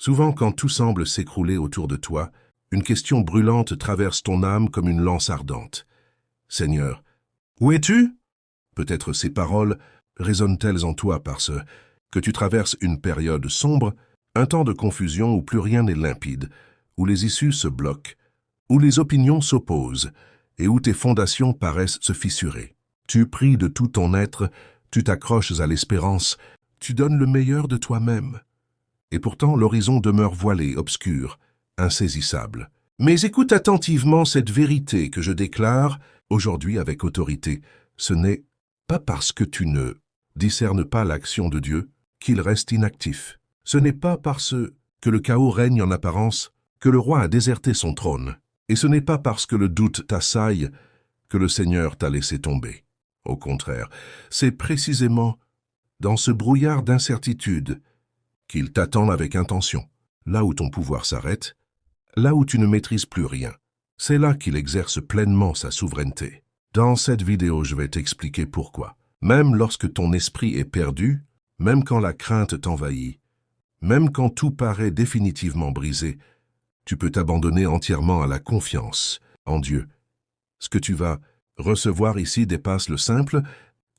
Souvent, quand tout semble s'écrouler autour de toi, une question brûlante traverse ton âme comme une lance ardente. Seigneur, où es-tu? Peut-être ces paroles résonnent-elles en toi parce que tu traverses une période sombre, un temps de confusion où plus rien n'est limpide, où les issues se bloquent, où les opinions s'opposent et où tes fondations paraissent se fissurer. Tu pries de tout ton être, tu t'accroches à l'espérance, tu donnes le meilleur de toi-même. Et pourtant l'horizon demeure voilé, obscur, insaisissable. Mais écoute attentivement cette vérité que je déclare aujourd'hui avec autorité. Ce n'est pas parce que tu ne discernes pas l'action de Dieu qu'il reste inactif. Ce n'est pas parce que le chaos règne en apparence que le roi a déserté son trône. Et ce n'est pas parce que le doute t'assaille que le Seigneur t'a laissé tomber. Au contraire, c'est précisément dans ce brouillard d'incertitude qu'il t'attend avec intention. Là où ton pouvoir s'arrête, là où tu ne maîtrises plus rien, c'est là qu'il exerce pleinement sa souveraineté. Dans cette vidéo, je vais t'expliquer pourquoi. Même lorsque ton esprit est perdu, même quand la crainte t'envahit, même quand tout paraît définitivement brisé, tu peux t'abandonner entièrement à la confiance en Dieu. Ce que tu vas recevoir ici dépasse le simple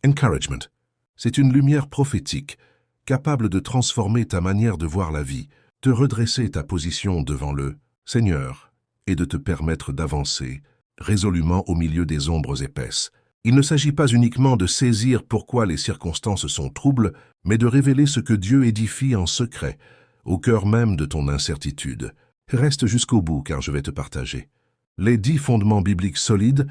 encouragement. C'est une lumière prophétique, capable de transformer ta manière de voir la vie, de redresser ta position devant le Seigneur et de te permettre d'avancer résolument au milieu des ombres épaisses. Il ne s'agit pas uniquement de saisir pourquoi les circonstances sont troubles, mais de révéler ce que Dieu édifie en secret, au cœur même de ton incertitude. Reste jusqu'au bout car je vais te partager les 10 fondements bibliques solides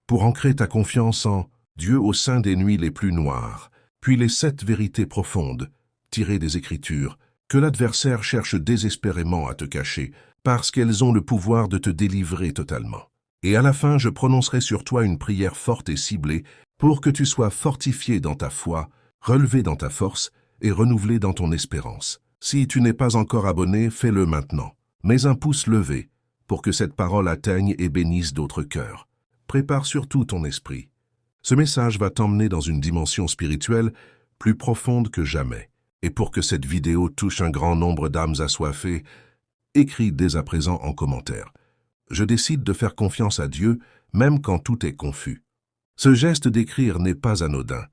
pour ancrer ta confiance en Dieu au sein des nuits les plus noires, puis les 7 vérités profondes, tirées des Écritures, que l'adversaire cherche désespérément à te cacher, parce qu'elles ont le pouvoir de te délivrer totalement. Et à la fin, je prononcerai sur toi une prière forte et ciblée pour que tu sois fortifié dans ta foi, relevé dans ta force et renouvelé dans ton espérance. Si tu n'es pas encore abonné, fais-le maintenant. Mets un pouce levé pour que cette parole atteigne et bénisse d'autres cœurs. Prépare surtout ton esprit. Ce message va t'emmener dans une dimension spirituelle plus profonde que jamais. Et pour que cette vidéo touche un grand nombre d'âmes assoiffées, écris dès à présent en commentaire. Je décide de faire confiance à Dieu, même quand tout est confus. Ce geste d'écrire n'est pas anodin.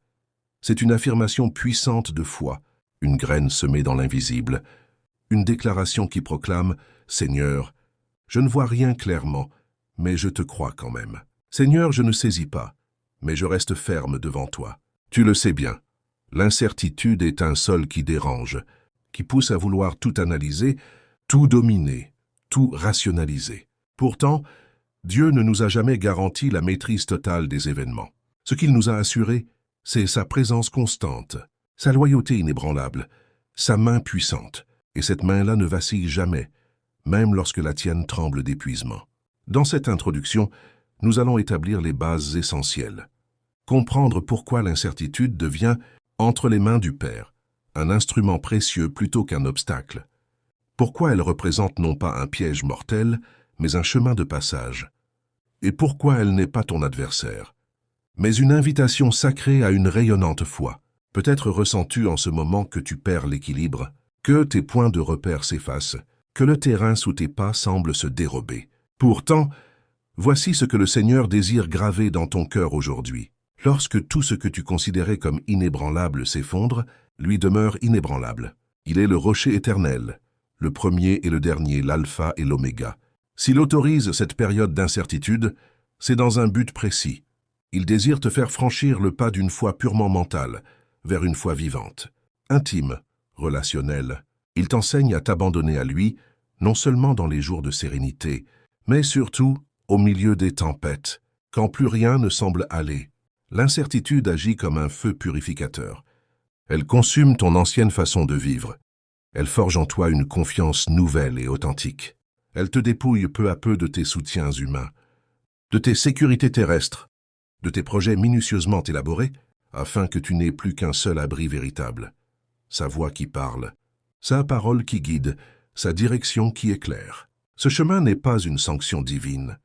C'est une affirmation puissante de foi, une graine semée dans l'invisible, une déclaration qui proclame « Seigneur, je ne vois rien clairement, mais je te crois quand même. Seigneur, je ne saisis pas, mais je reste ferme devant toi. Tu le sais bien. L'incertitude est un sol qui dérange, qui pousse à vouloir tout analyser, tout dominer, tout rationaliser. Pourtant, Dieu ne nous a jamais garanti la maîtrise totale des événements. Ce qu'il nous a assuré, c'est sa présence constante, sa loyauté inébranlable, sa main puissante. Et cette main-là ne vacille jamais, même lorsque la tienne tremble d'épuisement. Dans cette introduction, nous allons établir les bases essentielles. Comprendre pourquoi l'incertitude devient entre les mains du Père, un instrument précieux plutôt qu'un obstacle. Pourquoi elle représente non pas un piège mortel, mais un chemin de passage. Et pourquoi elle n'est pas ton adversaire, mais une invitation sacrée à une rayonnante foi. Peut-être ressens-tu en ce moment que tu perds l'équilibre, que tes points de repère s'effacent, que le terrain sous tes pas semble se dérober. Pourtant, voici ce que le Seigneur désire graver dans ton cœur aujourd'hui. Lorsque tout ce que tu considérais comme inébranlable s'effondre, lui demeure inébranlable. Il est le rocher éternel, le premier et le dernier, l'alpha et l'oméga. S'il autorise cette période d'incertitude, c'est dans un but précis. Il désire te faire franchir le pas d'une foi purement mentale vers une foi vivante, intime, relationnelle. Il t'enseigne à t'abandonner à lui, non seulement dans les jours de sérénité, mais surtout au milieu des tempêtes, quand plus rien ne semble aller. L'incertitude agit comme un feu purificateur. Elle consume ton ancienne façon de vivre. Elle forge en toi une confiance nouvelle et authentique. Elle te dépouille peu à peu de tes soutiens humains, de tes sécurités terrestres, de tes projets minutieusement élaborés, afin que tu n'aies plus qu'un seul abri véritable. Sa voix qui parle, sa parole qui guide, sa direction qui éclaire. Ce chemin n'est pas une sanction divine,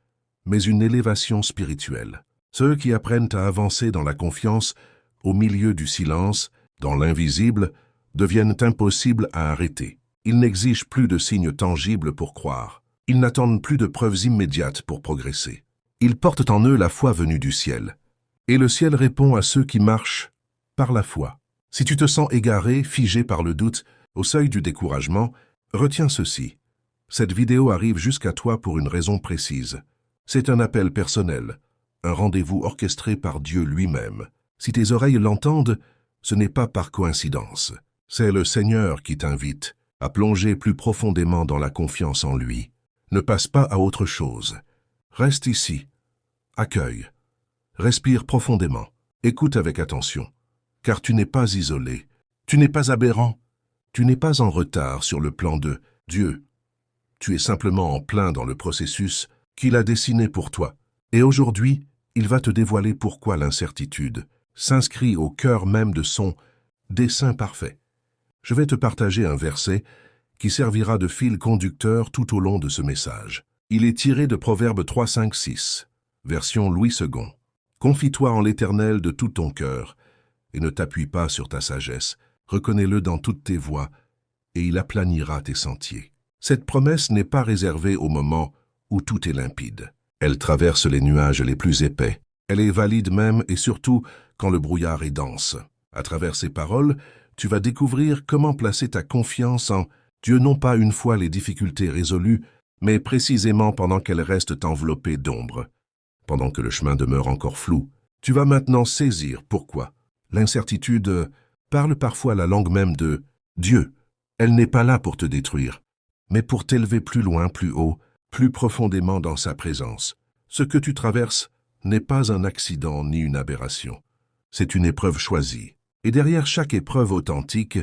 mais une élévation spirituelle. Ceux qui apprennent à avancer dans la confiance, au milieu du silence, dans l'invisible, deviennent impossibles à arrêter. Ils n'exigent plus de signes tangibles pour croire. Ils n'attendent plus de preuves immédiates pour progresser. Ils portent en eux la foi venue du ciel. Et le ciel répond à ceux qui marchent par la foi. Si tu te sens égaré, figé par le doute, au seuil du découragement, retiens ceci. Cette vidéo arrive jusqu'à toi pour une raison précise. C'est un appel personnel, un rendez-vous orchestré par Dieu lui-même. Si tes oreilles l'entendent, ce n'est pas par coïncidence. C'est le Seigneur qui t'invite à plonger plus profondément dans la confiance en lui. Ne passe pas à autre chose. Reste ici. Accueille. Respire profondément. Écoute avec attention. Car tu n'es pas isolé. Tu n'es pas aberrant. Tu n'es pas en retard sur le plan de Dieu. Tu es simplement en plein dans le processus qu'il a dessiné pour toi. Et aujourd'hui, il va te dévoiler pourquoi l'incertitude s'inscrit au cœur même de son dessein parfait. Je vais te partager un verset qui servira de fil conducteur tout au long de ce message. Il est tiré de Proverbe 3, 5, 6, version Louis II. Confie-toi en l'Éternel de tout ton cœur et ne t'appuie pas sur ta sagesse. Reconnais-le dans toutes tes voies et il aplanira tes sentiers. Cette promesse n'est pas réservée au moment où tout est limpide. Elle traverse les nuages les plus épais. Elle est valide même et surtout quand le brouillard est dense. À travers ces paroles, tu vas découvrir comment placer ta confiance en Dieu non pas une fois les difficultés résolues, mais précisément pendant qu'elles restent enveloppées d'ombre. Pendant que le chemin demeure encore flou, tu vas maintenant saisir pourquoi. L'incertitude parle parfois la langue même de Dieu. Elle n'est pas là pour te détruire, mais pour t'élever plus loin, plus haut, plus profondément dans sa présence. Ce que tu traverses n'est pas un accident ni une aberration. C'est une épreuve choisie. Et derrière chaque épreuve authentique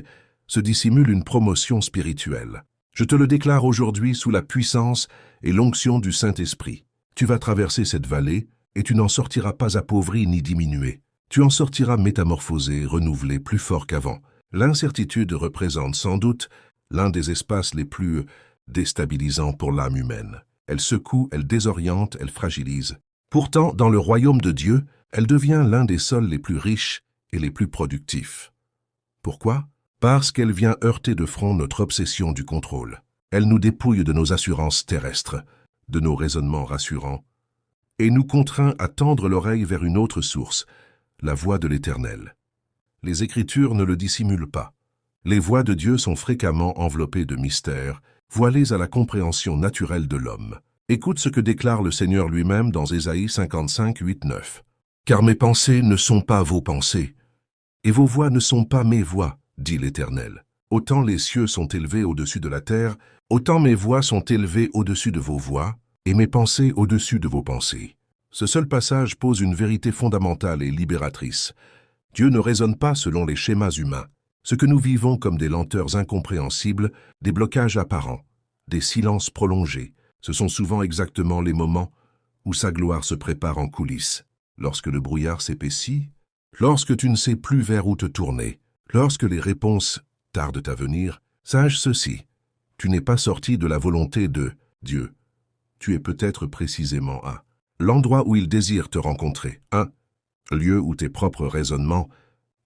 se dissimule une promotion spirituelle. Je te le déclare aujourd'hui sous la puissance et l'onction du Saint-Esprit. Tu vas traverser cette vallée et tu n'en sortiras pas appauvri ni diminué. Tu en sortiras métamorphosé, renouvelé, plus fort qu'avant. L'incertitude représente sans doute l'un des espaces les plus déstabilisants pour l'âme humaine. Elle secoue, elle désoriente, elle fragilise. Pourtant, dans le royaume de Dieu, elle devient l'un des sols les plus riches et les plus productifs. Pourquoi? Parce qu'elle vient heurter de front notre obsession du contrôle. Elle nous dépouille de nos assurances terrestres, de nos raisonnements rassurants, et nous contraint à tendre l'oreille vers une autre source, la voix de l'Éternel. Les Écritures ne le dissimulent pas. Les voix de Dieu sont fréquemment enveloppées de mystères, voilées à la compréhension naturelle de l'homme. Écoute ce que déclare le Seigneur lui-même dans Ésaïe 55, 8, 9. « Car mes pensées ne sont pas vos pensées, et vos voix ne sont pas mes voix, dit l'Éternel. Autant les cieux sont élevés au-dessus de la terre, autant mes voix sont élevées au-dessus de vos voix, et mes pensées au-dessus de vos pensées. » Ce seul passage pose une vérité fondamentale et libératrice. Dieu ne raisonne pas selon les schémas humains. Ce que nous vivons comme des lenteurs incompréhensibles, des blocages apparents, des silences prolongés, ce sont souvent exactement les moments où sa gloire se prépare en coulisses. Lorsque le brouillard s'épaissit, lorsque tu ne sais plus vers où te tourner, lorsque les réponses tardent à venir, sache ceci, tu n'es pas sorti de la volonté de Dieu. Tu es peut-être précisément à l'endroit où il désire te rencontrer, un lieu où tes propres raisonnements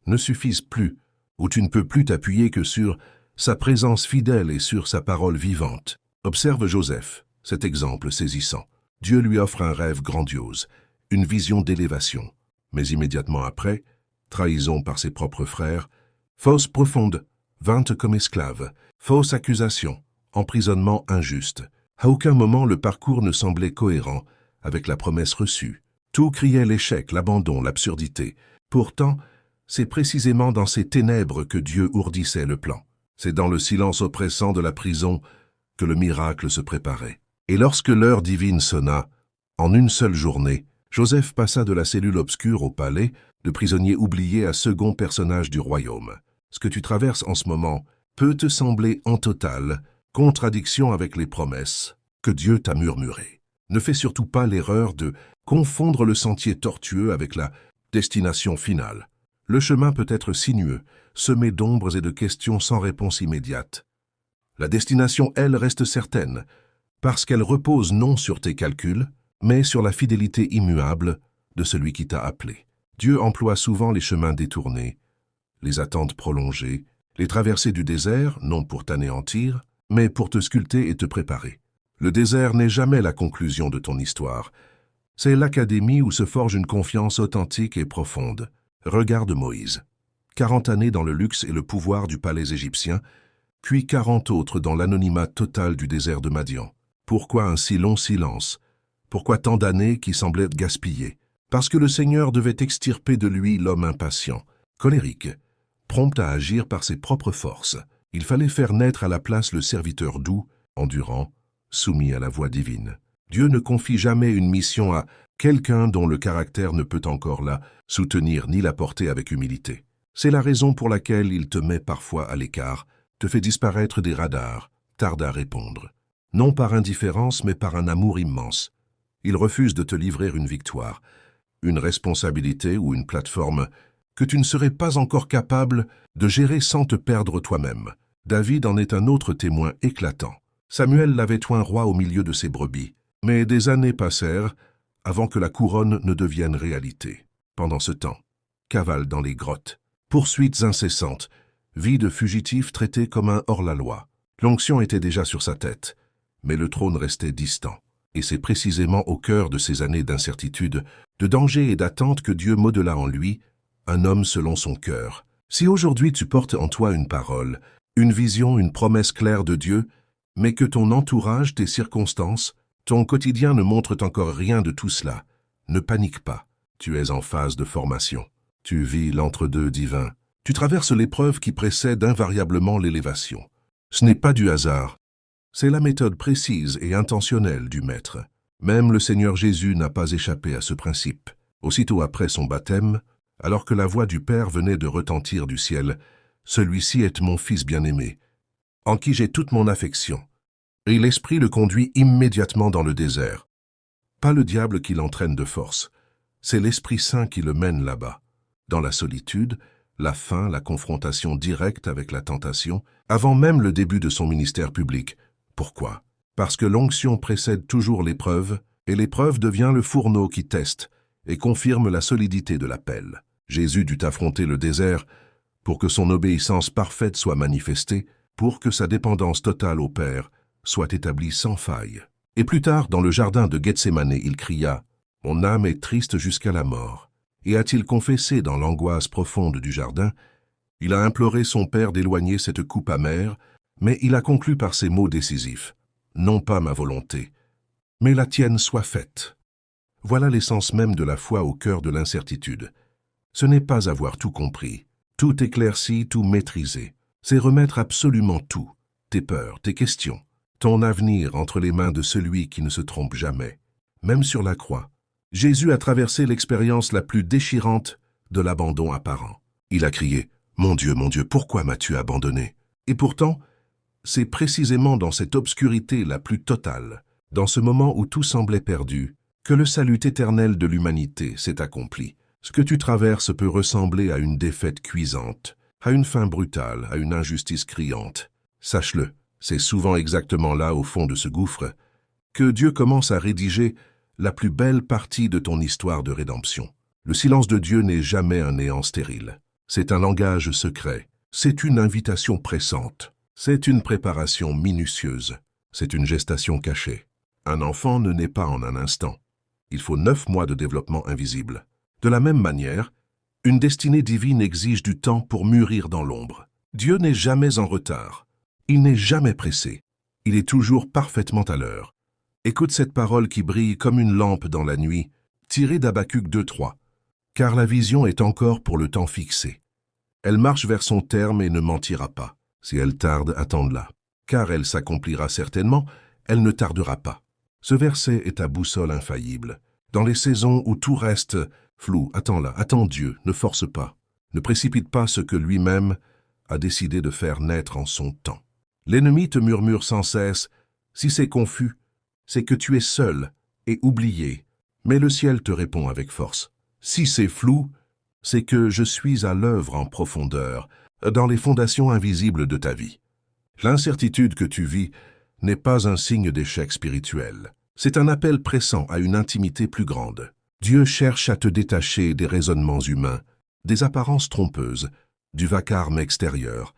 ne suffisent plus, où tu ne peux plus t'appuyer que sur sa présence fidèle et sur sa parole vivante. Observe Joseph, cet exemple saisissant. Dieu lui offre un rêve grandiose, une vision d'élévation. Mais immédiatement après, trahison par ses propres frères, fosse profonde, vente comme esclave, fausse accusation, emprisonnement injuste. À aucun moment le parcours ne semblait cohérent avec la promesse reçue. Tout criait l'échec, l'abandon, l'absurdité. Pourtant, c'est précisément dans ces ténèbres que Dieu ourdissait le plan. C'est dans le silence oppressant de la prison que le miracle se préparait. Et lorsque l'heure divine sonna, en une seule journée, Joseph passa de la cellule obscure au palais, de prisonnier oublié à second personnage du royaume. Ce que tu traverses en ce moment peut te sembler en totale contradiction avec les promesses que Dieu t'a murmurées. Ne fais surtout pas l'erreur de confondre le sentier tortueux avec la destination finale. Le chemin peut être sinueux, semé d'ombres et de questions sans réponse immédiate. La destination, elle, reste certaine, parce qu'elle repose non sur tes calculs, mais sur la fidélité immuable de celui qui t'a appelé. Dieu emploie souvent les chemins détournés, les attentes prolongées, Les traversées du désert, non pour t'anéantir, mais pour te sculpter et te préparer. Le désert n'est jamais la conclusion de ton histoire. C'est l'académie où se forge une confiance authentique et profonde. Regarde Moïse. 40 années dans le luxe et le pouvoir du palais égyptien, puis 40 autres dans l'anonymat total du désert de Madian. Pourquoi un si long silence? Pourquoi tant d'années qui semblaient gaspillées? Parce que le Seigneur devait extirper de lui l'homme impatient, colérique, prompt à agir par ses propres forces. Il fallait faire naître à la place le serviteur doux, endurant, soumis à la voix divine. Dieu ne confie jamais une mission à quelqu'un dont le caractère ne peut encore la soutenir ni la porter avec humilité. C'est la raison pour laquelle il te met parfois à l'écart, te fait disparaître des radars, tarde à répondre. Non par indifférence, mais par un amour immense. Il refuse de te livrer une victoire, une responsabilité ou une plateforme que tu ne serais pas encore capable de gérer sans te perdre toi-même. David en est un autre témoin éclatant. Samuel l'avait oint roi au milieu de ses brebis, mais des années passèrent avant que la couronne ne devienne réalité. Pendant ce temps, cavale dans les grottes, poursuites incessantes, vie de fugitif traité comme un hors-la-loi. L'onction était déjà sur sa tête, mais le trône restait distant. Et c'est précisément au cœur de ces années d'incertitude, de danger et d'attente que Dieu modela en lui un homme selon son cœur. Si aujourd'hui tu portes en toi une parole, une vision, une promesse claire de Dieu, mais que ton entourage, tes circonstances, ton quotidien ne montrent encore rien de tout cela, ne panique pas. Tu es en phase de formation. Tu vis l'entre-deux divin. Tu traverses l'épreuve qui précède invariablement l'élévation. Ce n'est pas du hasard. C'est la méthode précise et intentionnelle du Maître. Même le Seigneur Jésus n'a pas échappé à ce principe. Aussitôt après son baptême, alors que la voix du Père venait de retentir du ciel, « Celui-ci est mon Fils bien-aimé, en qui j'ai toute mon affection. » Et l'Esprit le conduit immédiatement dans le désert. Pas le diable qui l'entraîne de force, c'est l'Esprit Saint qui le mène là-bas. Dans la solitude, la faim, la confrontation directe avec la tentation, avant même le début de son ministère public. Pourquoi? Parce que l'onction précède toujours l'épreuve, et l'épreuve devient le fourneau qui teste et confirme la solidité de l'appel. Jésus dut affronter le désert pour que son obéissance parfaite soit manifestée, pour que sa dépendance totale au Père soit établie sans faille. Et plus tard, dans le jardin de Gethsémane, il cria « Mon âme est triste jusqu'à la mort ». Et a-t-il confessé dans l'angoisse profonde du jardin? Il a imploré son Père d'éloigner cette coupe amère, mais il a conclu par ces mots décisifs. Non pas ma volonté, mais la tienne soit faite. Voilà l'essence même de la foi au cœur de l'incertitude. Ce n'est pas avoir tout compris, tout éclairci, tout maîtrisé. C'est remettre absolument tout, tes peurs, tes questions, ton avenir entre les mains de celui qui ne se trompe jamais. Même sur la croix, Jésus a traversé l'expérience la plus déchirante de l'abandon apparent. Il a crié « Mon Dieu, pourquoi m'as-tu abandonné ?» Et pourtant, c'est précisément dans cette obscurité la plus totale, dans ce moment où tout semblait perdu, que le salut éternel de l'humanité s'est accompli. Ce que tu traverses peut ressembler à une défaite cuisante, à une fin brutale, à une injustice criante. Sache-le, c'est souvent exactement là, au fond de ce gouffre, que Dieu commence à rédiger la plus belle partie de ton histoire de rédemption. Le silence de Dieu n'est jamais un néant stérile. C'est un langage secret. C'est une invitation pressante. C'est une préparation minutieuse. C'est une gestation cachée. Un enfant ne naît pas en un instant. Il faut 9 mois de développement invisible. De la même manière, une destinée divine exige du temps pour mûrir dans l'ombre. Dieu n'est jamais en retard. Il n'est jamais pressé. Il est toujours parfaitement à l'heure. Écoute cette parole qui brille comme une lampe dans la nuit, tirée d'Habacuc 2:3. Car la vision est encore pour le temps fixé. Elle marche vers son terme et ne mentira pas. Si elle tarde, attends-la. Car elle s'accomplira certainement, elle ne tardera pas. Ce verset est ta boussole infaillible. Dans les saisons où tout reste flou, attends-la, attends Dieu, ne force pas. Ne précipite pas ce que lui-même a décidé de faire naître en son temps. L'ennemi te murmure sans cesse, si c'est confus, c'est que tu es seul et oublié. Mais le ciel te répond avec force. Si c'est flou, c'est que je suis à l'œuvre en profondeur, dans les fondations invisibles de ta vie. L'incertitude que tu vis n'est pas un signe d'échec spirituel. C'est un appel pressant à une intimité plus grande. Dieu cherche à te détacher des raisonnements humains, des apparences trompeuses, du vacarme extérieur,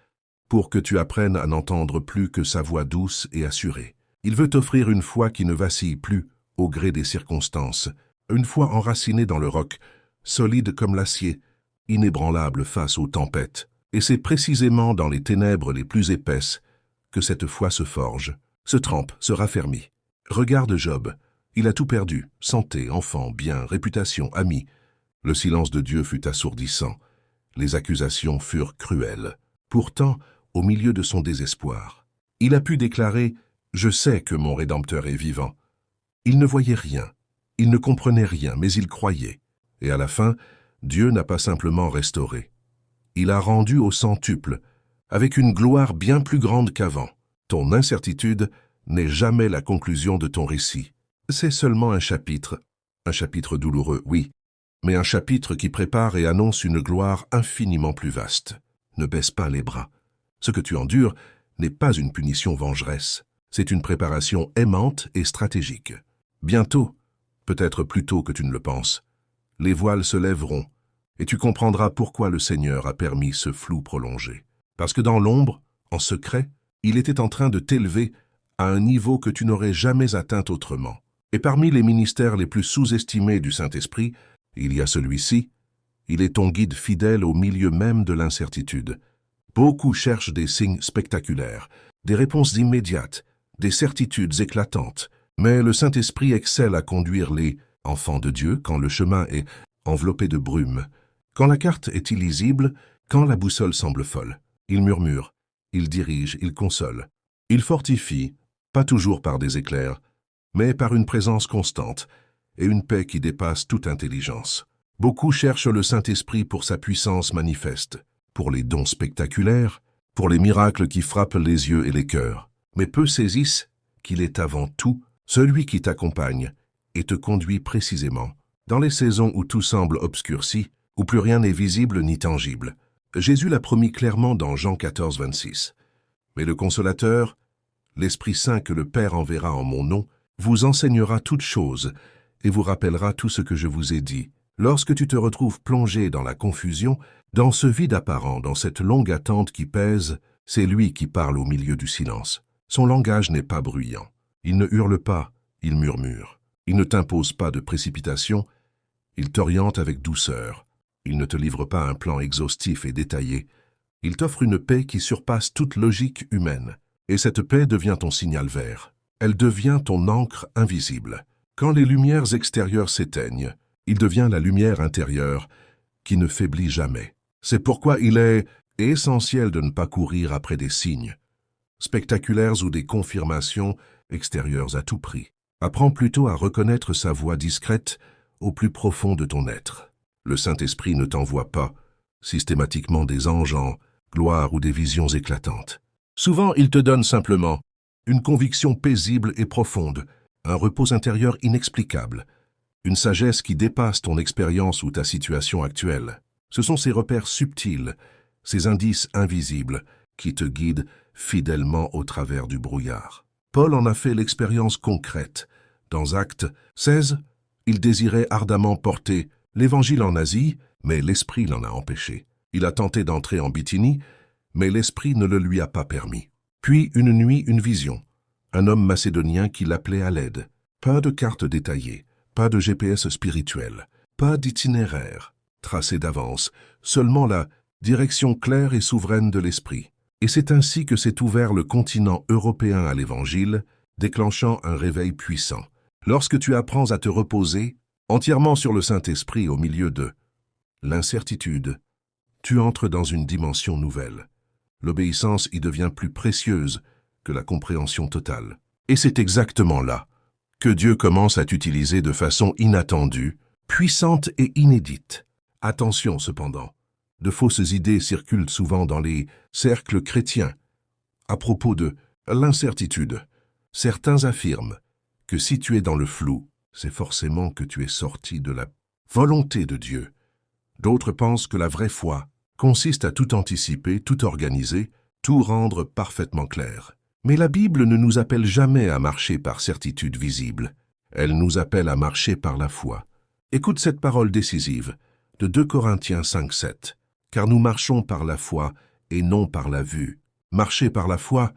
pour que tu apprennes à n'entendre plus que sa voix douce et assurée. Il veut t'offrir une foi qui ne vacille plus au gré des circonstances, une foi enracinée dans le roc, solide comme l'acier, inébranlable face aux tempêtes. Et c'est précisément dans les ténèbres les plus épaisses que cette foi se forge, se trempe, se raffermit. Regarde Job, il a tout perdu, santé, enfants, biens, réputation, amis. Le silence de Dieu fut assourdissant, les accusations furent cruelles. Pourtant, au milieu de son désespoir, il a pu déclarer « Je sais que mon Rédempteur est vivant ». Il ne voyait rien, il ne comprenait rien, mais il croyait. Et à la fin, Dieu n'a pas simplement restauré. Il a rendu au centuple, avec une gloire bien plus grande qu'avant. Ton incertitude n'est jamais la conclusion de ton récit. C'est seulement un chapitre douloureux, oui, mais un chapitre qui prépare et annonce une gloire infiniment plus vaste. Ne baisse pas les bras. Ce que tu endures n'est pas une punition vengeresse, c'est une préparation aimante et stratégique. Bientôt, peut-être plus tôt que tu ne le penses, les voiles se lèveront et tu comprendras pourquoi le Seigneur a permis ce flou prolongé. Parce que dans l'ombre, en secret, il était en train de t'élever à un niveau que tu n'aurais jamais atteint autrement. Et parmi les ministères les plus sous-estimés du Saint-Esprit, il y a celui-ci. Il est ton guide fidèle au milieu même de l'incertitude. Beaucoup cherchent des signes spectaculaires, des réponses immédiates, des certitudes éclatantes. Mais le Saint-Esprit excelle à conduire les enfants de Dieu quand le chemin est enveloppé de brume, quand la carte est illisible, quand la boussole semble folle. Il murmure, il dirige, il console. Il fortifie, pas toujours par des éclairs, mais par une présence constante et une paix qui dépasse toute intelligence. Beaucoup cherchent le Saint-Esprit pour sa puissance manifeste, pour les dons spectaculaires, pour les miracles qui frappent les yeux et les cœurs. Mais peu saisissent qu'il est avant tout celui qui t'accompagne et te conduit précisément dans les saisons où tout semble obscurci, où plus rien n'est visible ni tangible. Jésus l'a promis clairement dans Jean 14, 26. Mais le Consolateur, l'Esprit Saint que le Père enverra en mon nom, vous enseignera toutes choses et vous rappellera tout ce que je vous ai dit. Lorsque tu te retrouves plongé dans la confusion, dans ce vide apparent, dans cette longue attente qui pèse, c'est lui qui parle au milieu du silence. Son langage n'est pas bruyant. Il ne hurle pas, il murmure. Il ne t'impose pas de précipitation, il t'oriente avec douceur. Il ne te livre pas un plan exhaustif et détaillé. Il t'offre une paix qui surpasse toute logique humaine. Et cette paix devient ton signal vert. Elle devient ton encre invisible. Quand les lumières extérieures s'éteignent, il devient la lumière intérieure qui ne faiblit jamais. C'est pourquoi il est essentiel de ne pas courir après des signes spectaculaires ou des confirmations extérieures à tout prix. Apprends plutôt à reconnaître sa voix discrète au plus profond de ton être. Le Saint-Esprit ne t'envoie pas systématiquement des anges en gloire ou des visions éclatantes. Souvent, il te donne simplement une conviction paisible et profonde, un repos intérieur inexplicable, une sagesse qui dépasse ton expérience ou ta situation actuelle. Ce sont ces repères subtils, ces indices invisibles qui te guident fidèlement au travers du brouillard. Paul en a fait l'expérience concrète. Dans Actes 16, il désirait ardemment porter l'Évangile en Asie, mais l'Esprit l'en a empêché. Il a tenté d'entrer en Bithynie, mais l'Esprit ne le lui a pas permis. Puis une nuit, une vision. Un homme macédonien qui l'appelait à l'aide. Pas de carte détaillée, pas de GPS spirituel, pas d'itinéraire tracé d'avance, seulement la direction claire et souveraine de l'Esprit. Et c'est ainsi que s'est ouvert le continent européen à l'Évangile, déclenchant un réveil puissant. Lorsque tu apprends à te reposer entièrement sur le Saint-Esprit au milieu de l'incertitude, tu entres dans une dimension nouvelle. L'obéissance y devient plus précieuse que la compréhension totale. Et c'est exactement là que Dieu commence à t'utiliser de façon inattendue, puissante et inédite. Attention cependant, de fausses idées circulent souvent dans les cercles chrétiens. À propos de l'incertitude, certains affirment que si tu es dans le flou, c'est forcément que tu es sorti de la volonté de Dieu. D'autres pensent que la vraie foi consiste à tout anticiper, tout organiser, tout rendre parfaitement clair. Mais la Bible ne nous appelle jamais à marcher par certitude visible. Elle nous appelle à marcher par la foi. Écoute cette parole décisive de 2 Corinthiens 5, 7. Car nous marchons par la foi et non par la vue. Marcher par la foi,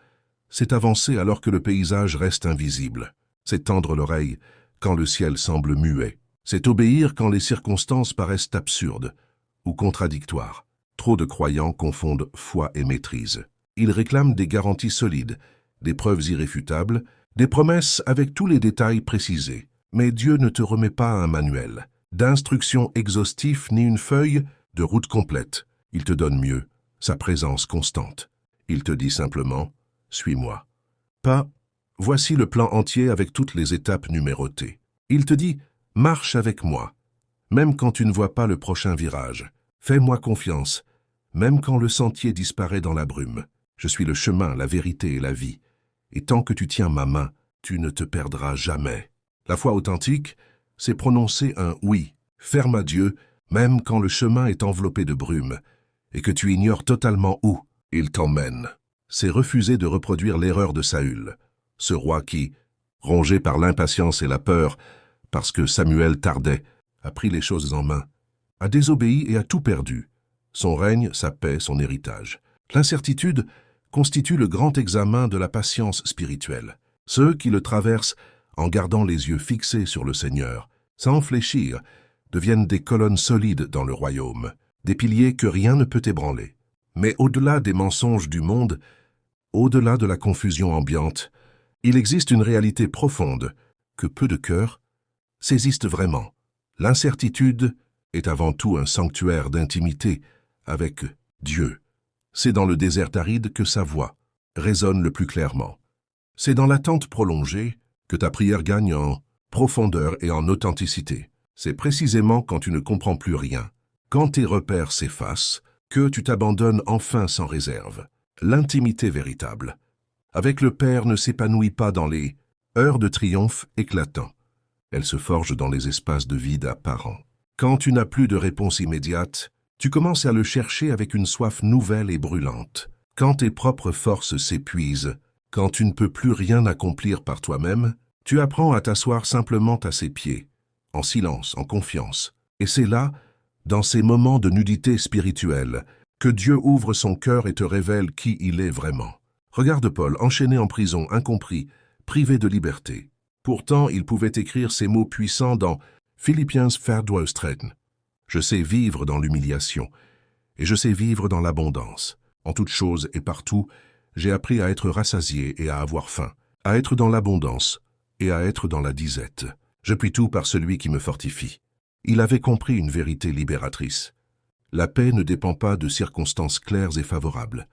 c'est avancer alors que le paysage reste invisible. C'est tendre l'oreille quand le ciel semble muet. C'est obéir quand les circonstances paraissent absurdes ou contradictoires. Trop de croyants confondent foi et maîtrise. Ils réclament des garanties solides, des preuves irréfutables, des promesses avec tous les détails précisés. Mais Dieu ne te remet pas un manuel d'instructions exhaustif ni une feuille de route complète. Il te donne mieux, sa présence constante. Il te dit simplement « Suis-moi ». Pas « Voici le plan entier avec toutes les étapes numérotées ». Il te dit « Marche avec moi ». Même quand tu ne vois pas le prochain virage, fais-moi confiance, même quand le sentier disparaît dans la brume. Je suis le chemin, la vérité et la vie. Et tant que tu tiens ma main, tu ne te perdras jamais. La foi authentique, c'est prononcer un oui, ferme à Dieu, même quand le chemin est enveloppé de brume, et que tu ignores totalement où il t'emmène. C'est refuser de reproduire l'erreur de Saül, ce roi qui, rongé par l'impatience et la peur, parce que Samuel tardait, a pris les choses en main, a désobéi et a tout perdu, son règne, sa paix, son héritage. L'incertitude constitue le grand examen de la patience spirituelle. Ceux qui le traversent en gardant les yeux fixés sur le Seigneur, sans fléchir, deviennent des colonnes solides dans le royaume, des piliers que rien ne peut ébranler. Mais au-delà des mensonges du monde, au-delà de la confusion ambiante, il existe une réalité profonde que peu de cœurs saisissent vraiment. L'incertitude est avant tout un sanctuaire d'intimité avec Dieu. C'est dans le désert aride que sa voix résonne le plus clairement. C'est dans l'attente prolongée que ta prière gagne en profondeur et en authenticité. C'est précisément quand tu ne comprends plus rien, quand tes repères s'effacent, que tu t'abandonnes enfin sans réserve. L'intimité véritable avec le Père ne s'épanouit pas dans les heures de triomphe éclatants. Elle se forge dans les espaces de vide apparents. Quand tu n'as plus de réponse immédiate, tu commences à le chercher avec une soif nouvelle et brûlante. Quand tes propres forces s'épuisent, quand tu ne peux plus rien accomplir par toi-même, tu apprends à t'asseoir simplement à ses pieds, en silence, en confiance. Et c'est là, dans ces moments de nudité spirituelle, que Dieu ouvre son cœur et te révèle qui il est vraiment. Regarde Paul, enchaîné en prison, incompris, privé de liberté. Pourtant, il pouvait écrire ces mots puissants dans Philippiens 4:13. Je sais vivre dans l'humiliation, et je sais vivre dans l'abondance. En toutes choses et partout, j'ai appris à être rassasié et à avoir faim, à être dans l'abondance et à être dans la disette. Je puis tout par celui qui me fortifie. Il avait compris une vérité libératrice. La paix ne dépend pas de circonstances claires et favorables.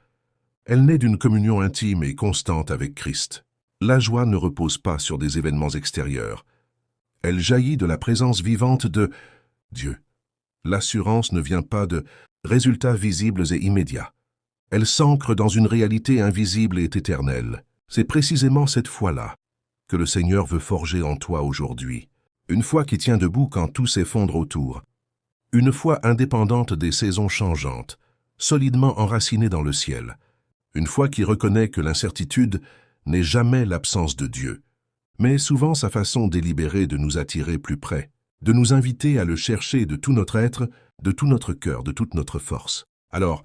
Elle naît d'une communion intime et constante avec Christ. La joie ne repose pas sur des événements extérieurs. Elle jaillit de la présence vivante de Dieu. L'assurance ne vient pas de résultats visibles et immédiats. Elle s'ancre dans une réalité invisible et éternelle. C'est précisément cette foi-là que le Seigneur veut forger en toi aujourd'hui. Une foi qui tient debout quand tout s'effondre autour. Une foi indépendante des saisons changeantes, solidement enracinée dans le ciel. Une foi qui reconnaît que l'incertitude n'est jamais l'absence de Dieu, mais souvent sa façon délibérée de nous attirer plus près, de nous inviter à le chercher de tout notre être, de tout notre cœur, de toute notre force. Alors,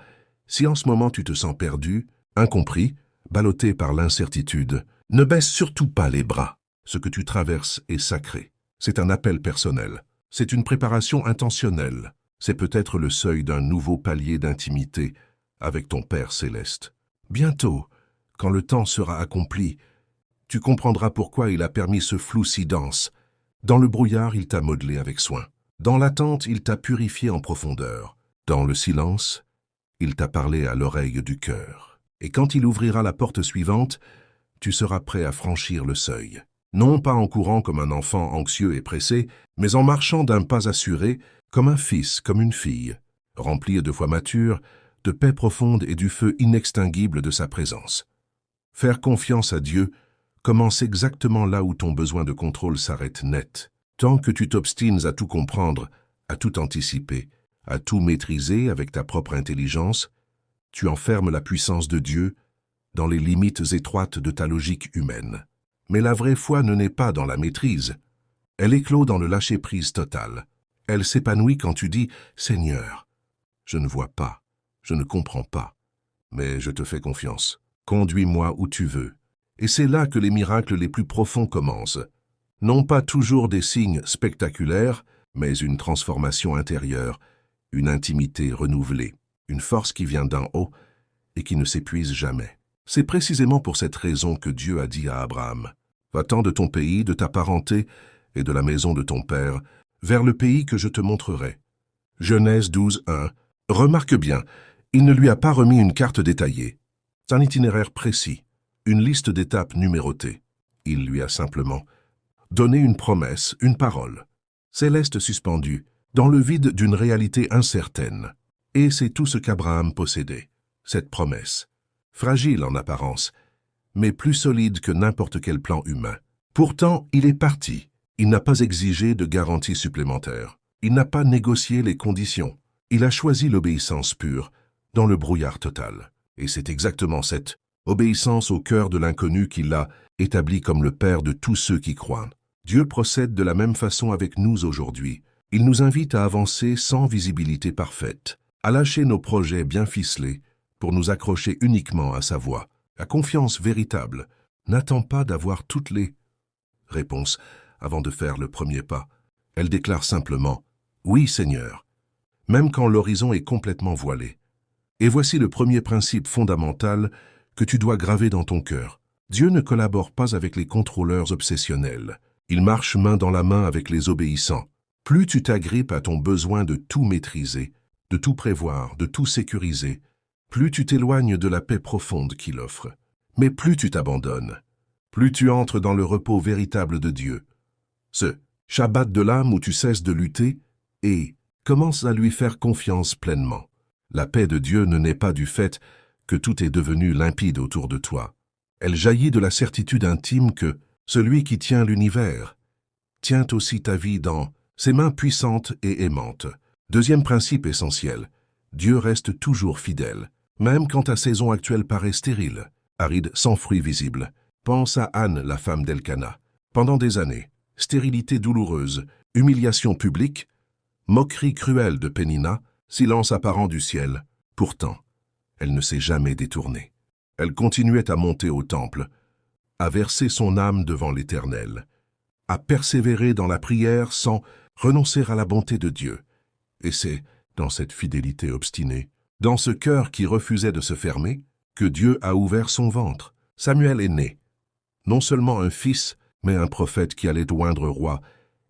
si en ce moment tu te sens perdu, incompris, ballotté par l'incertitude, ne baisse surtout pas les bras. Ce que tu traverses est sacré. C'est un appel personnel. C'est une préparation intentionnelle. C'est peut-être le seuil d'un nouveau palier d'intimité avec ton Père céleste. Bientôt, quand le temps sera accompli, tu comprendras pourquoi il a permis ce flou si dense. Dans le brouillard, il t'a modelé avec soin. Dans l'attente, il t'a purifié en profondeur. Dans le silence, il t'a parlé à l'oreille du cœur. Et quand il ouvrira la porte suivante, tu seras prêt à franchir le seuil. Non pas en courant comme un enfant anxieux et pressé, mais en marchant d'un pas assuré, comme un fils, comme une fille, rempli de foi mature, de paix profonde et du feu inextinguible de sa présence. Faire confiance à Dieu commence exactement là où ton besoin de contrôle s'arrête net. Tant que tu t'obstines à tout comprendre, à tout anticiper, à tout maîtriser avec ta propre intelligence, tu enfermes la puissance de Dieu dans les limites étroites de ta logique humaine. Mais la vraie foi ne naît pas dans la maîtrise. Elle éclot dans le lâcher-prise total. Elle s'épanouit quand tu dis « Seigneur, je ne vois pas, je ne comprends pas, mais je te fais confiance. conduis-moi où tu veux. Et c'est là que les miracles les plus profonds commencent. Non pas toujours des signes spectaculaires, mais une transformation intérieure, une intimité renouvelée, une force qui vient d'en haut et qui ne s'épuise jamais. C'est précisément pour cette raison que Dieu a dit à Abraham, « Va-t'en de ton pays, de ta parenté et de la maison de ton père, vers le pays que je te montrerai. » Genèse 12, 1. Remarque bien, il ne lui a pas remis une carte détaillée. C'est un itinéraire précis, une liste d'étapes numérotée. Il lui a simplement donné une promesse, une parole, céleste suspendue, dans le vide d'une réalité incertaine. Et c'est tout ce qu'Abraham possédait, cette promesse, fragile en apparence, mais plus solide que n'importe quel plan humain. Pourtant, il est parti. Il n'a pas exigé de garanties supplémentaires. Il n'a pas négocié les conditions. Il a choisi l'obéissance pure, dans le brouillard total. Et c'est exactement cette obéissance au cœur de l'inconnu qui l'a établi comme le Père de tous ceux qui croient. Dieu procède de la même façon avec nous aujourd'hui. Il nous invite à avancer sans visibilité parfaite, à lâcher nos projets bien ficelés pour nous accrocher uniquement à sa voix. La confiance véritable n'attend pas d'avoir toutes les réponses avant de faire le premier pas. Elle déclare simplement « Oui, Seigneur », même quand l'horizon est complètement voilé. Et voici le premier principe fondamental que tu dois graver dans ton cœur. Dieu ne collabore pas avec les contrôleurs obsessionnels. Il marche main dans la main avec les obéissants. Plus tu t'agrippes à ton besoin de tout maîtriser, de tout prévoir, de tout sécuriser, plus tu t'éloignes de la paix profonde qu'il offre. Mais plus tu t'abandonnes, plus tu entres dans le repos véritable de Dieu. Ce Shabbat de l'âme où tu cesses de lutter et commences à lui faire confiance pleinement. La paix de Dieu ne naît pas du fait que tout est devenu limpide autour de toi. Elle jaillit de la certitude intime que celui qui tient l'univers tient aussi ta vie dans ses mains puissantes et aimantes. Deuxième principe essentiel, Dieu reste toujours fidèle, même quand ta saison actuelle paraît stérile, aride, sans fruits visibles. Pense à Anne, la femme d'Elkana. Pendant des années, stérilité douloureuse, humiliation publique, moquerie cruelle de Pénina, silence apparent du ciel. Pourtant, elle ne s'est jamais détournée. Elle continuait à monter au temple, à verser son âme devant l'Éternel, à persévérer dans la prière sans renoncer à la bonté de Dieu. Et c'est dans cette fidélité obstinée, dans ce cœur qui refusait de se fermer, que Dieu a ouvert son ventre. Samuel est né, non seulement un fils, mais un prophète qui allait oindre roi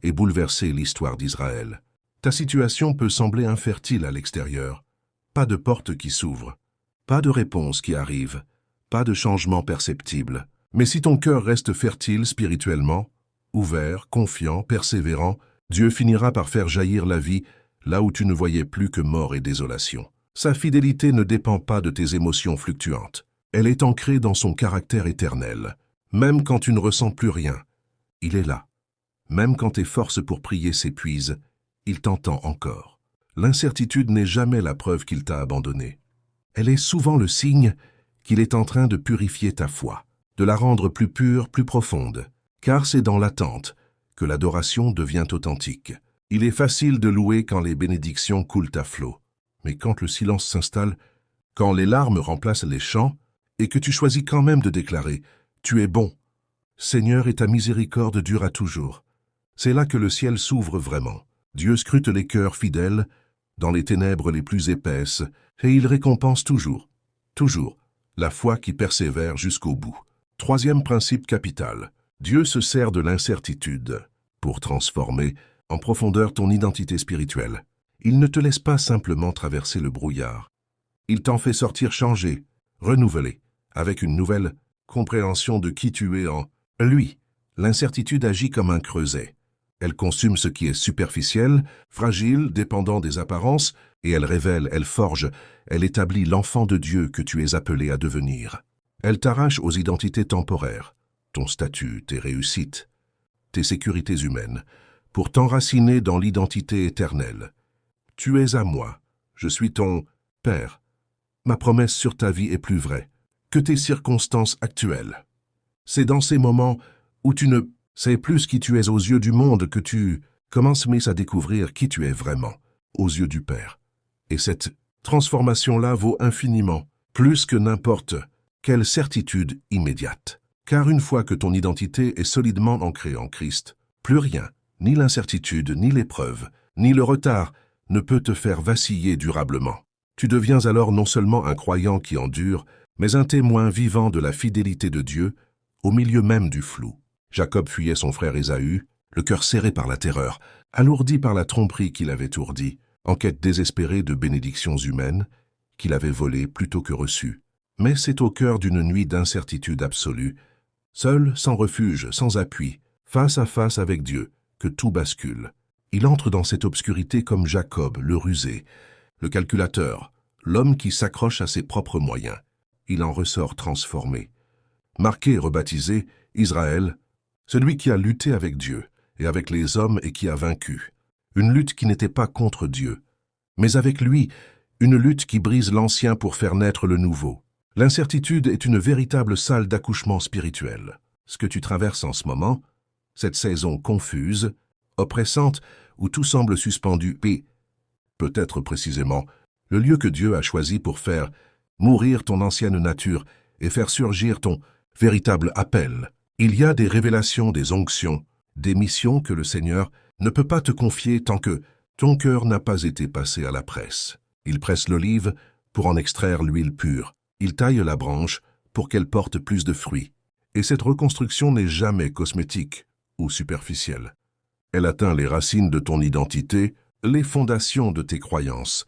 et bouleverser l'histoire d'Israël. Ta situation peut sembler infertile à l'extérieur. Pas de porte qui s'ouvre, pas de réponse qui arrive, pas de changement perceptible. Mais si ton cœur reste fertile spirituellement, ouvert, confiant, persévérant, Dieu finira par faire jaillir la vie là où tu ne voyais plus que mort et désolation. Sa fidélité ne dépend pas de tes émotions fluctuantes. Elle est ancrée dans son caractère éternel. Même quand tu ne ressens plus rien, il est là. Même quand tes forces pour prier s'épuisent, il t'entend encore. L'incertitude n'est jamais la preuve qu'il t'a abandonné. Elle est souvent le signe qu'il est en train de purifier ta foi, de la rendre plus pure, plus profonde. Car c'est dans l'attente que l'adoration devient authentique. Il est facile de louer quand les bénédictions coulent à flot. Mais quand le silence s'installe, quand les larmes remplacent les chants, et que tu choisis quand même de déclarer « Tu es bon, Seigneur, et ta miséricorde dure toujours », c'est là que le ciel s'ouvre vraiment. Dieu scrute les cœurs fidèles dans les ténèbres les plus épaisses, et il récompense toujours, la foi qui persévère jusqu'au bout. Troisième principe capital, Dieu se sert de l'incertitude pour transformer en profondeur ton identité spirituelle. Il ne te laisse pas simplement traverser le brouillard. Il t'en fait sortir changé, renouvelé, avec une nouvelle compréhension de qui tu es en lui. L'incertitude agit comme un creuset. Elle consume ce qui est superficiel, fragile, dépendant des apparences, et elle révèle, elle forge, elle établit l'enfant de Dieu que tu es appelé à devenir. Elle t'arrache aux identités temporaires, ton statut, tes réussites, tes sécurités humaines, pour t'enraciner dans l'identité éternelle. Tu es à moi, je suis ton Père. Ma promesse sur ta vie est plus vraie que tes circonstances actuelles. C'est dans ces moments où tu ne sais plus qui tu es aux yeux du monde que tu commences à découvrir qui tu es vraiment aux yeux du Père. Et cette transformation-là vaut infiniment, plus que n'importe Quelle certitude immédiate! Car une fois que ton identité est solidement ancrée en Christ, plus rien, ni l'incertitude, ni l'épreuve, ni le retard, ne peut te faire vaciller durablement. Tu deviens alors non seulement un croyant qui endure, mais un témoin vivant de la fidélité de Dieu au milieu même du flou. Jacob fuyait son frère Ésaü, le cœur serré par la terreur, alourdi par la tromperie qu'il avait ourdie, en quête désespérée de bénédictions humaines qu'il avait volées plutôt que reçues. Mais c'est au cœur d'une nuit d'incertitude absolue, seul, sans refuge, sans appui, face à face avec Dieu, que tout bascule. Il entre dans cette obscurité comme Jacob, le rusé, le calculateur, l'homme qui s'accroche à ses propres moyens. Il en ressort transformé. Marqué et rebaptisé, Israël, celui qui a lutté avec Dieu et avec les hommes et qui a vaincu. Une lutte qui n'était pas contre Dieu, mais avec lui, une lutte qui brise l'ancien pour faire naître le nouveau. L'incertitude est une véritable salle d'accouchement spirituel. Ce que tu traverses en ce moment, cette saison confuse, oppressante, où tout semble suspendu, et peut-être précisément le lieu que Dieu a choisi pour faire mourir ton ancienne nature et faire surgir ton véritable appel. Il y a des révélations, des onctions, des missions que le Seigneur ne peut pas te confier tant que ton cœur n'a pas été passé à la presse. Il presse l'olive pour en extraire l'huile pure. Il taille la branche pour qu'elle porte plus de fruits. Et cette reconstruction n'est jamais cosmétique ou superficielle. Elle atteint les racines de ton identité, les fondations de tes croyances,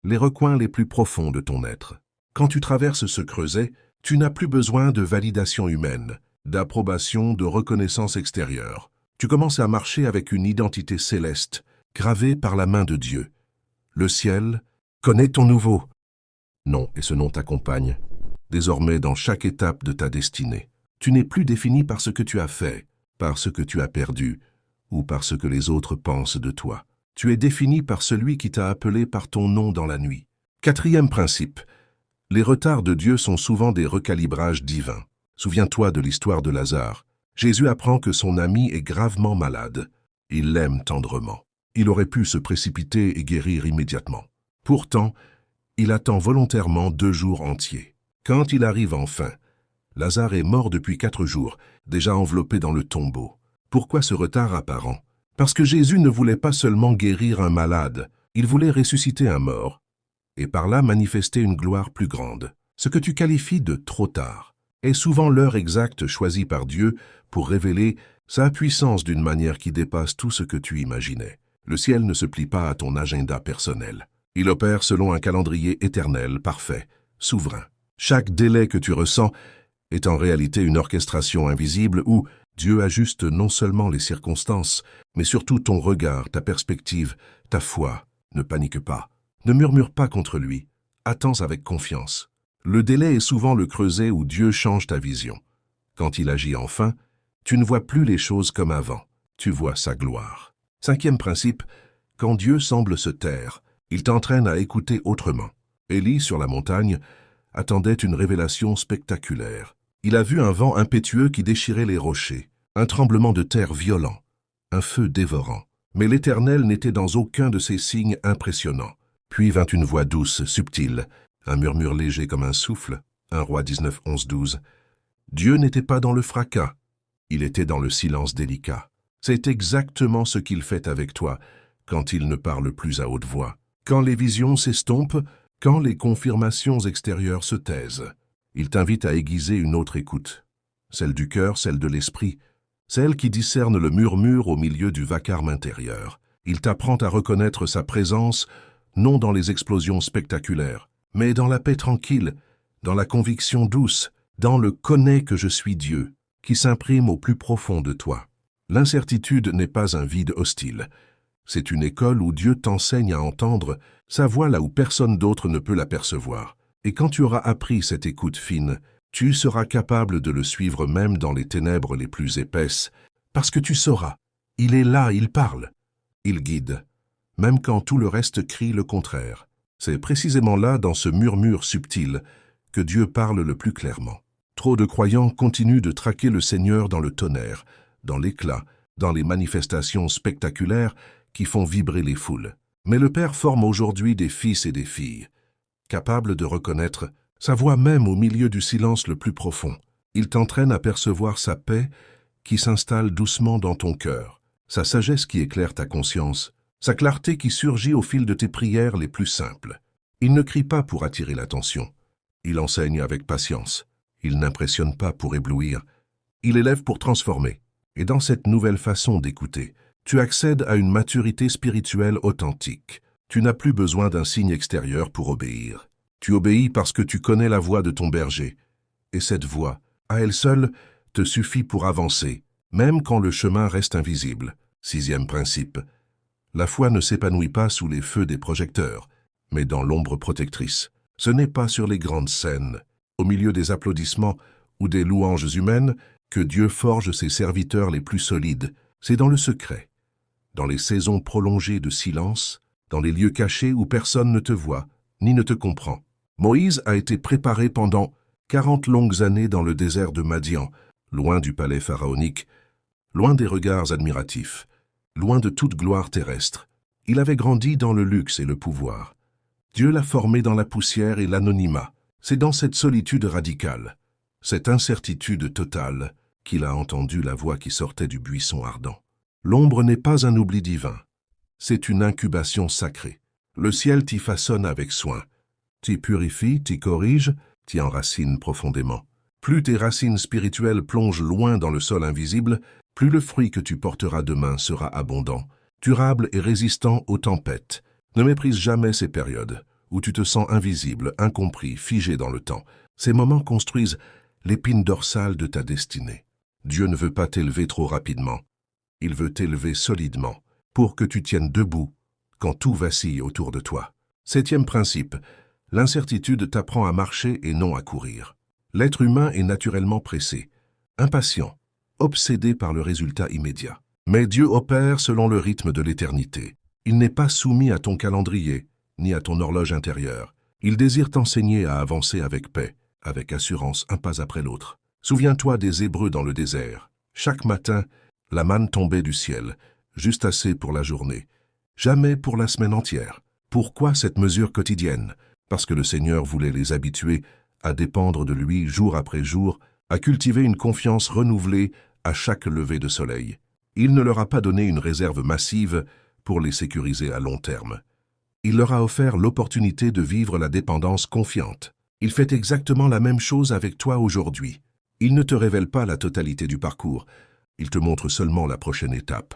les recoins les plus profonds de ton être. Quand tu traverses ce creuset, tu n'as plus besoin de validation humaine, d'approbation, de reconnaissance extérieure. Tu commences à marcher avec une identité céleste, gravée par la main de Dieu. Le ciel connaît ton nouveau nom et ce nom t'accompagne. Désormais, dans chaque étape de ta destinée, tu n'es plus défini par ce que tu as fait, par ce que tu as perdu ou par ce que les autres pensent de toi. Tu es défini par celui qui t'a appelé par ton nom dans la nuit. Quatrième principe. Les retards de Dieu sont souvent des recalibrages divins. Souviens-toi de l'histoire de Lazare. Jésus apprend que son ami est gravement malade. Il l'aime tendrement. Il aurait pu se précipiter et guérir immédiatement. Pourtant, il attend volontairement 2 jours entiers. Quand il arrive enfin, Lazare est mort depuis 4 jours, déjà enveloppé dans le tombeau. Pourquoi ce retard apparent? Parce que Jésus ne voulait pas seulement guérir un malade, il voulait ressusciter un mort, et par là manifester une gloire plus grande. Ce que tu qualifies de trop tard est souvent l'heure exacte choisie par Dieu pour révéler sa puissance d'une manière qui dépasse tout ce que tu imaginais. Le ciel ne se plie pas à ton agenda personnel. Il opère selon un calendrier éternel, parfait, souverain. Chaque délai que tu ressens est en réalité une orchestration invisible où Dieu ajuste non seulement les circonstances, mais surtout ton regard, ta perspective, ta foi. Ne panique pas. Ne murmure pas contre lui. Attends avec confiance. Le délai est souvent le creuset où Dieu change ta vision. Quand il agit enfin, tu ne vois plus les choses comme avant. Tu vois sa gloire. 5e principe, quand Dieu semble se taire, il t'entraîne à écouter autrement. Élie, sur la montagne, attendait une révélation spectaculaire. Il a vu un vent impétueux qui déchirait les rochers, un tremblement de terre violent, un feu dévorant. Mais l'Éternel n'était dans aucun de ces signes impressionnants. Puis vint une voix douce, subtile, un murmure léger comme un souffle, 1 Roi 19, 11, 12. Dieu n'était pas dans le fracas, il était dans le silence délicat. C'est exactement ce qu'il fait avec toi quand il ne parle plus à haute voix. Quand les visions s'estompent, quand les confirmations extérieures se taisent, il t'invite à aiguiser une autre écoute, celle du cœur, celle de l'esprit, celle qui discerne le murmure au milieu du vacarme intérieur. Il t'apprend à reconnaître sa présence, non dans les explosions spectaculaires, mais dans la paix tranquille, dans la conviction douce, dans le « connais que je suis Dieu » qui s'imprime au plus profond de toi. L'incertitude n'est pas un vide hostile. C'est une école où Dieu t'enseigne à entendre sa voix là où personne d'autre ne peut l'apercevoir. Et quand tu auras appris cette écoute fine, tu seras capable de le suivre même dans les ténèbres les plus épaisses, parce que tu sauras, il est là, il parle, il guide, même quand tout le reste crie le contraire. C'est précisément là, dans ce murmure subtil, que Dieu parle le plus clairement. Trop de croyants continuent de traquer le Seigneur dans le tonnerre, dans l'éclat, dans les manifestations spectaculaires qui font vibrer les foules. Mais le Père forme aujourd'hui des fils et des filles, capables de reconnaître Sa voix même au milieu du silence le plus profond. Il t'entraîne à percevoir sa paix qui s'installe doucement dans ton cœur, sa sagesse qui éclaire ta conscience, sa clarté qui surgit au fil de tes prières les plus simples. Il ne crie pas pour attirer l'attention. Il enseigne avec patience. Il n'impressionne pas pour éblouir. Il élève pour transformer. Et dans cette nouvelle façon d'écouter, tu accèdes à une maturité spirituelle authentique. Tu n'as plus besoin d'un signe extérieur pour obéir. Tu obéis parce que tu connais la voix de ton berger. Et cette voix, à elle seule, te suffit pour avancer, même quand le chemin reste invisible. 6e principe. La foi ne s'épanouit pas sous les feux des projecteurs, mais dans l'ombre protectrice. Ce n'est pas sur les grandes scènes, au milieu des applaudissements ou des louanges humaines, que Dieu forge ses serviteurs les plus solides. C'est dans le secret, dans les saisons prolongées de silence, dans les lieux cachés où personne ne te voit, ni ne te comprend. Moïse a été préparé pendant 40 longues années dans le désert de Madian, loin du palais pharaonique, loin des regards admiratifs, loin de toute gloire terrestre. Il avait grandi dans le luxe et le pouvoir. Dieu l'a formé dans la poussière et l'anonymat. C'est dans cette solitude radicale, cette incertitude totale, qu'il a entendu la voix qui sortait du buisson ardent. L'ombre n'est pas un oubli divin, c'est une incubation sacrée. Le ciel t'y façonne avec soin, t'y purifie, t'y corrige, t'y enracine profondément. Plus tes racines spirituelles plongent loin dans le sol invisible, plus le fruit que tu porteras demain sera abondant, durable et résistant aux tempêtes. Ne méprise jamais ces périodes où tu te sens invisible, incompris, figé dans le temps. Ces moments construisent l'épine dorsale de ta destinée. Dieu ne veut pas t'élever trop rapidement. Il veut t'élever solidement pour que tu tiennes debout quand tout vacille autour de toi. 7e principe. L'incertitude t'apprend à marcher et non à courir. L'être humain est naturellement pressé, impatient, obsédé par le résultat immédiat. Mais Dieu opère selon le rythme de l'éternité. Il n'est pas soumis à ton calendrier, ni à ton horloge intérieure. Il désire t'enseigner à avancer avec paix, avec assurance, un pas après l'autre. Souviens-toi des Hébreux dans le désert. Chaque matin, la manne tombait du ciel, juste assez pour la journée, jamais pour la semaine entière. Pourquoi cette mesure quotidienne? Parce que le Seigneur voulait les habituer à dépendre de lui jour après jour, à cultiver une confiance renouvelée à chaque lever de soleil. Il ne leur a pas donné une réserve massive pour les sécuriser à long terme. Il leur a offert l'opportunité de vivre la dépendance confiante. Il fait exactement la même chose avec toi aujourd'hui. Il ne te révèle pas la totalité du parcours, il te montre seulement la prochaine étape.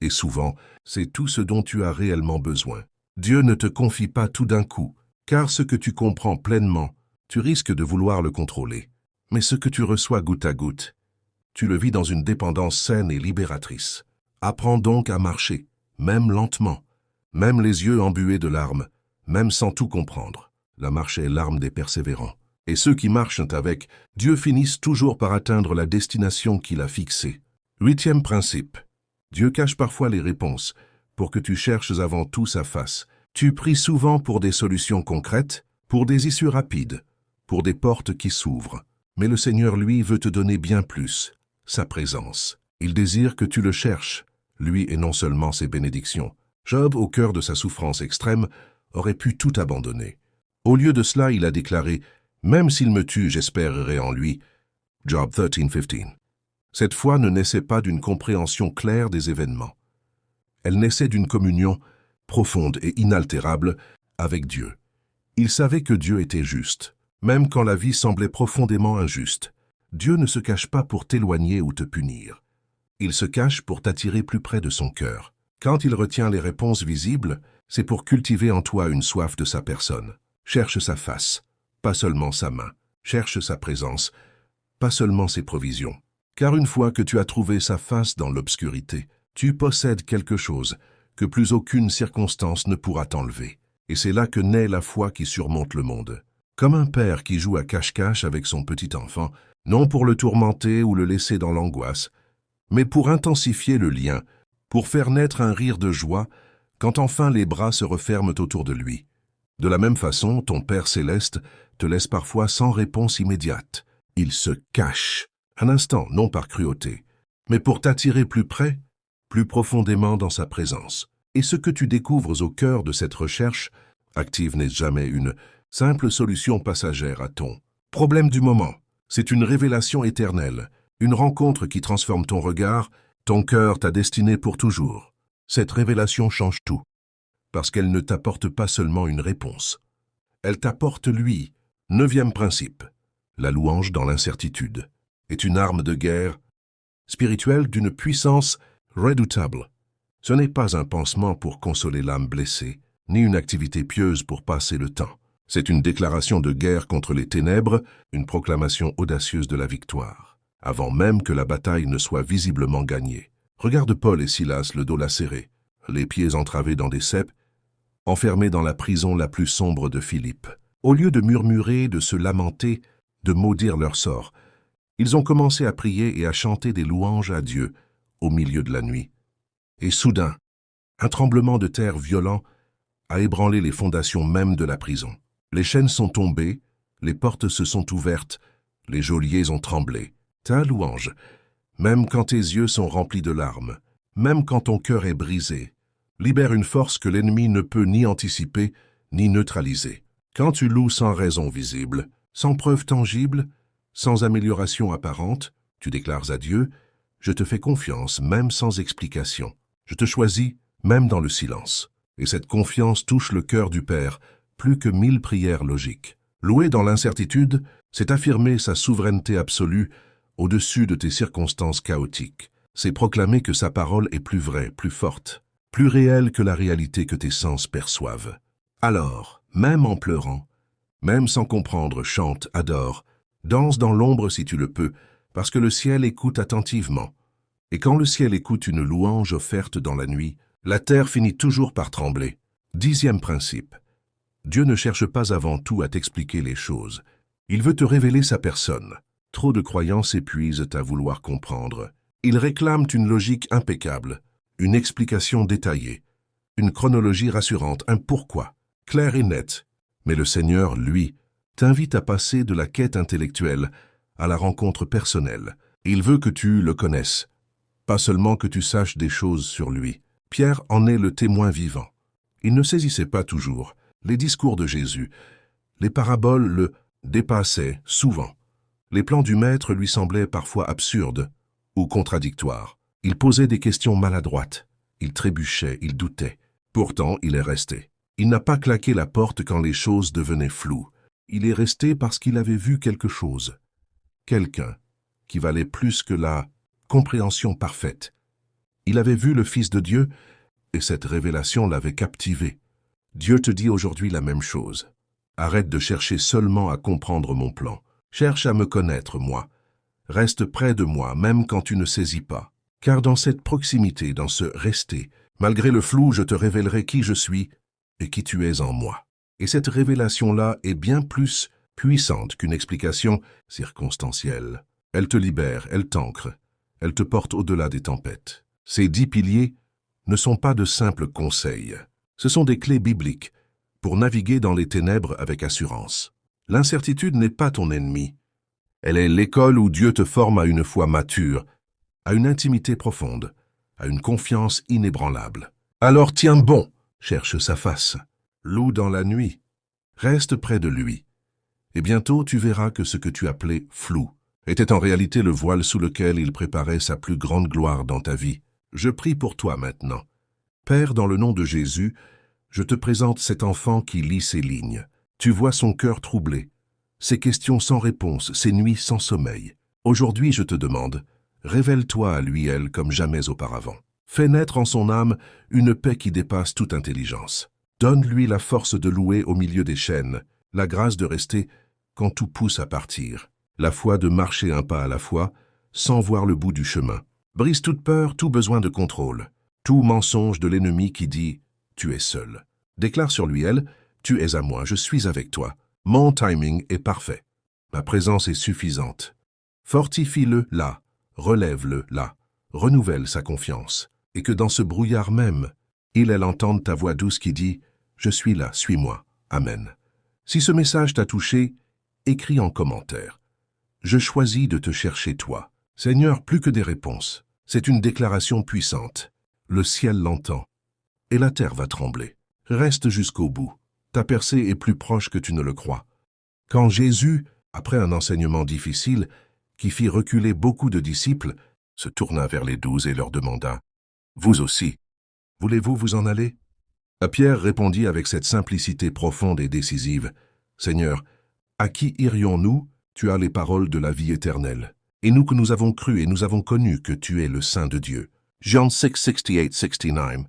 Et souvent, c'est tout ce dont tu as réellement besoin. Dieu ne te confie pas tout d'un coup, car ce que tu comprends pleinement, tu risques de vouloir le contrôler. Mais ce que tu reçois goutte à goutte, tu le vis dans une dépendance saine et libératrice. Apprends donc à marcher, même lentement, même les yeux embués de larmes, même sans tout comprendre. La marche est l'arme des persévérants. Et ceux qui marchent avec Dieu finissent toujours par atteindre la destination qu'il a fixée. 8e principe. Dieu cache parfois les réponses pour que tu cherches avant tout sa face. Tu pries souvent pour des solutions concrètes, pour des issues rapides, pour des portes qui s'ouvrent. Mais le Seigneur, lui, veut te donner bien plus, sa présence. Il désire que tu le cherches, lui et non seulement ses bénédictions. Job, au cœur de sa souffrance extrême, aurait pu tout abandonner. Au lieu de cela, il a déclaré « Même s'il me tue, j'espérerai en lui ». Job 13:15. Cette foi ne naissait pas d'une compréhension claire des événements. Elle naissait d'une communion profonde et inaltérable avec Dieu. Il savait que Dieu était juste, même quand la vie semblait profondément injuste. Dieu ne se cache pas pour t'éloigner ou te punir. Il se cache pour t'attirer plus près de son cœur. Quand il retient les réponses visibles, c'est pour cultiver en toi une soif de sa personne. Cherche sa face, pas seulement sa main. Cherche sa présence, pas seulement ses provisions. Car une fois que tu as trouvé sa face dans l'obscurité, tu possèdes quelque chose que plus aucune circonstance ne pourra t'enlever. Et c'est là que naît la foi qui surmonte le monde. Comme un père qui joue à cache-cache avec son petit enfant, non pour le tourmenter ou le laisser dans l'angoisse, mais pour intensifier le lien, pour faire naître un rire de joie quand enfin les bras se referment autour de lui. De la même façon, ton Père céleste te laisse parfois sans réponse immédiate. Il se cache, un instant, non par cruauté, mais pour t'attirer plus près, plus profondément dans sa présence. Et ce que tu découvres au cœur de cette recherche active n'est jamais une simple solution passagère à ton problème du moment. C'est une révélation éternelle, une rencontre qui transforme ton regard, ton cœur, ta destinée pour toujours. Cette révélation change tout, parce qu'elle ne t'apporte pas seulement une réponse. Elle t'apporte lui. 9e principe. La louange dans l'incertitude est une arme de guerre spirituelle d'une puissance redoutable. Ce n'est pas un pansement pour consoler l'âme blessée, ni une activité pieuse pour passer le temps. C'est une déclaration de guerre contre les ténèbres, une proclamation audacieuse de la victoire, avant même que la bataille ne soit visiblement gagnée. Regarde Paul et Silas le dos lacéré, les pieds entravés dans des ceps, enfermés dans la prison la plus sombre de Philippe. Au lieu de murmurer, de se lamenter, de maudire leur sort, ils ont commencé à prier et à chanter des louanges à Dieu au milieu de la nuit. Et soudain, un tremblement de terre violent a ébranlé les fondations même de la prison. Les chaînes sont tombées, les portes se sont ouvertes, les geôliers ont tremblé. Ta louange, même quand tes yeux sont remplis de larmes, même quand ton cœur est brisé, libère une force que l'ennemi ne peut ni anticiper ni neutraliser. Quand tu loues sans raison visible, sans preuve tangible, sans amélioration apparente, tu déclares à Dieu, « Je te fais confiance, même sans explication. Je te choisis, même dans le silence. » Et cette confiance touche le cœur du Père, plus que 1000 prières logiques. Louer dans l'incertitude, c'est affirmer sa souveraineté absolue au-dessus de tes circonstances chaotiques. C'est proclamer que sa parole est plus vraie, plus forte, plus réelle que la réalité que tes sens perçoivent. Alors, même en pleurant, même sans comprendre, chante, adore, danse dans l'ombre si tu le peux, parce que le ciel écoute attentivement. Et quand le ciel écoute une louange offerte dans la nuit, la terre finit toujours par trembler. 10e principe. Dieu ne cherche pas avant tout à t'expliquer les choses. Il veut te révéler sa personne. Trop de croyants s'épuisent à vouloir comprendre. Ils réclament une logique impeccable, une explication détaillée, une chronologie rassurante, un pourquoi, clair et net. Mais le Seigneur, lui, t'invite à passer de la quête intellectuelle à la rencontre personnelle. Il veut que tu le connaisses, pas seulement que tu saches des choses sur lui. Pierre en est le témoin vivant. Il ne saisissait pas toujours. Les discours de Jésus, les paraboles le dépassaient souvent. Les plans du Maître lui semblaient parfois absurdes ou contradictoires. Il posait des questions maladroites. Il trébuchait, il doutait. Pourtant, il est resté. Il n'a pas claqué la porte quand les choses devenaient floues. Il est resté parce qu'il avait vu quelque chose. Quelqu'un qui valait plus que la compréhension parfaite. Il avait vu le Fils de Dieu et cette révélation l'avait captivé. Dieu te dit aujourd'hui la même chose. Arrête de chercher seulement à comprendre mon plan. Cherche à me connaître, moi. Reste près de moi, même quand tu ne saisis pas. Car dans cette proximité, dans ce rester, malgré le flou, je te révélerai qui je suis et qui tu es en moi. Et cette révélation-là est bien plus puissante qu'une explication circonstancielle. Elle te libère, elle t'ancre, elle te porte au-delà des tempêtes. Ces 10 piliers ne sont pas de simples conseils. Ce sont des clés bibliques pour naviguer dans les ténèbres avec assurance. L'incertitude n'est pas ton ennemi. Elle est l'école où Dieu te forme à une foi mature, à une intimité profonde, à une confiance inébranlable. Alors tiens bon, cherche sa face, loue dans la nuit, reste près de lui. Et bientôt tu verras que ce que tu appelais flou était en réalité le voile sous lequel il préparait sa plus grande gloire dans ta vie. Je prie pour toi maintenant. Père, dans le nom de Jésus, je te présente cet enfant qui lit ces lignes. Tu vois son cœur troublé, ses questions sans réponse, ses nuits sans sommeil. Aujourd'hui, je te demande, révèle-toi à lui, elle, comme jamais auparavant. Fais naître en son âme une paix qui dépasse toute intelligence. Donne-lui la force de louer au milieu des chaînes, la grâce de rester quand tout pousse à partir, la foi de marcher un pas à la fois, sans voir le bout du chemin. Brise toute peur, tout besoin de contrôle, tout mensonge de l'ennemi qui dit « tu es seul ». Déclare sur lui, elle, « tu es à moi, je suis avec toi. Mon timing est parfait. Ma présence est suffisante. » Fortifie-le là, relève-le là, renouvelle sa confiance. Et que dans ce brouillard même, elle entende ta voix douce qui dit « je suis là, suis-moi. Amen. » Si ce message t'a touché, écris en commentaire. Je choisis de te chercher toi. Seigneur, plus que des réponses. C'est une déclaration puissante. Le ciel l'entend. Et la terre va trembler. Reste jusqu'au bout. Ta percée est plus proche que tu ne le crois. Quand Jésus, après un enseignement difficile, qui fit reculer beaucoup de disciples, se tourna vers les 12 et leur demanda « Vous aussi, voulez-vous vous en aller ?» Pierre répondit avec cette simplicité profonde et décisive « Seigneur, à qui irions-nous? Tu as les paroles de la vie éternelle. Et nous que nous avons cru et nous avons connu que tu es le Saint de Dieu. » Jean 6, 68-69.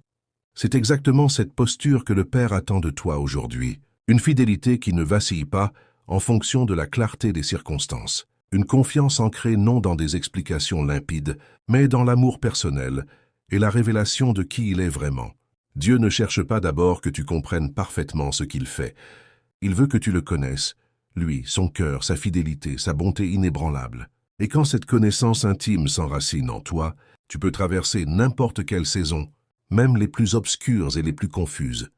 C'est exactement cette posture que le Père attend de toi aujourd'hui. Une fidélité qui ne vacille pas en fonction de la clarté des circonstances. Une confiance ancrée non dans des explications limpides, mais dans l'amour personnel et la révélation de qui il est vraiment. Dieu ne cherche pas d'abord que tu comprennes parfaitement ce qu'il fait. Il veut que tu le connaisses, lui, son cœur, sa fidélité, sa bonté inébranlable. Et quand cette connaissance intime s'enracine en toi, tu peux traverser n'importe quelle saison, même les plus obscures et les plus confuses.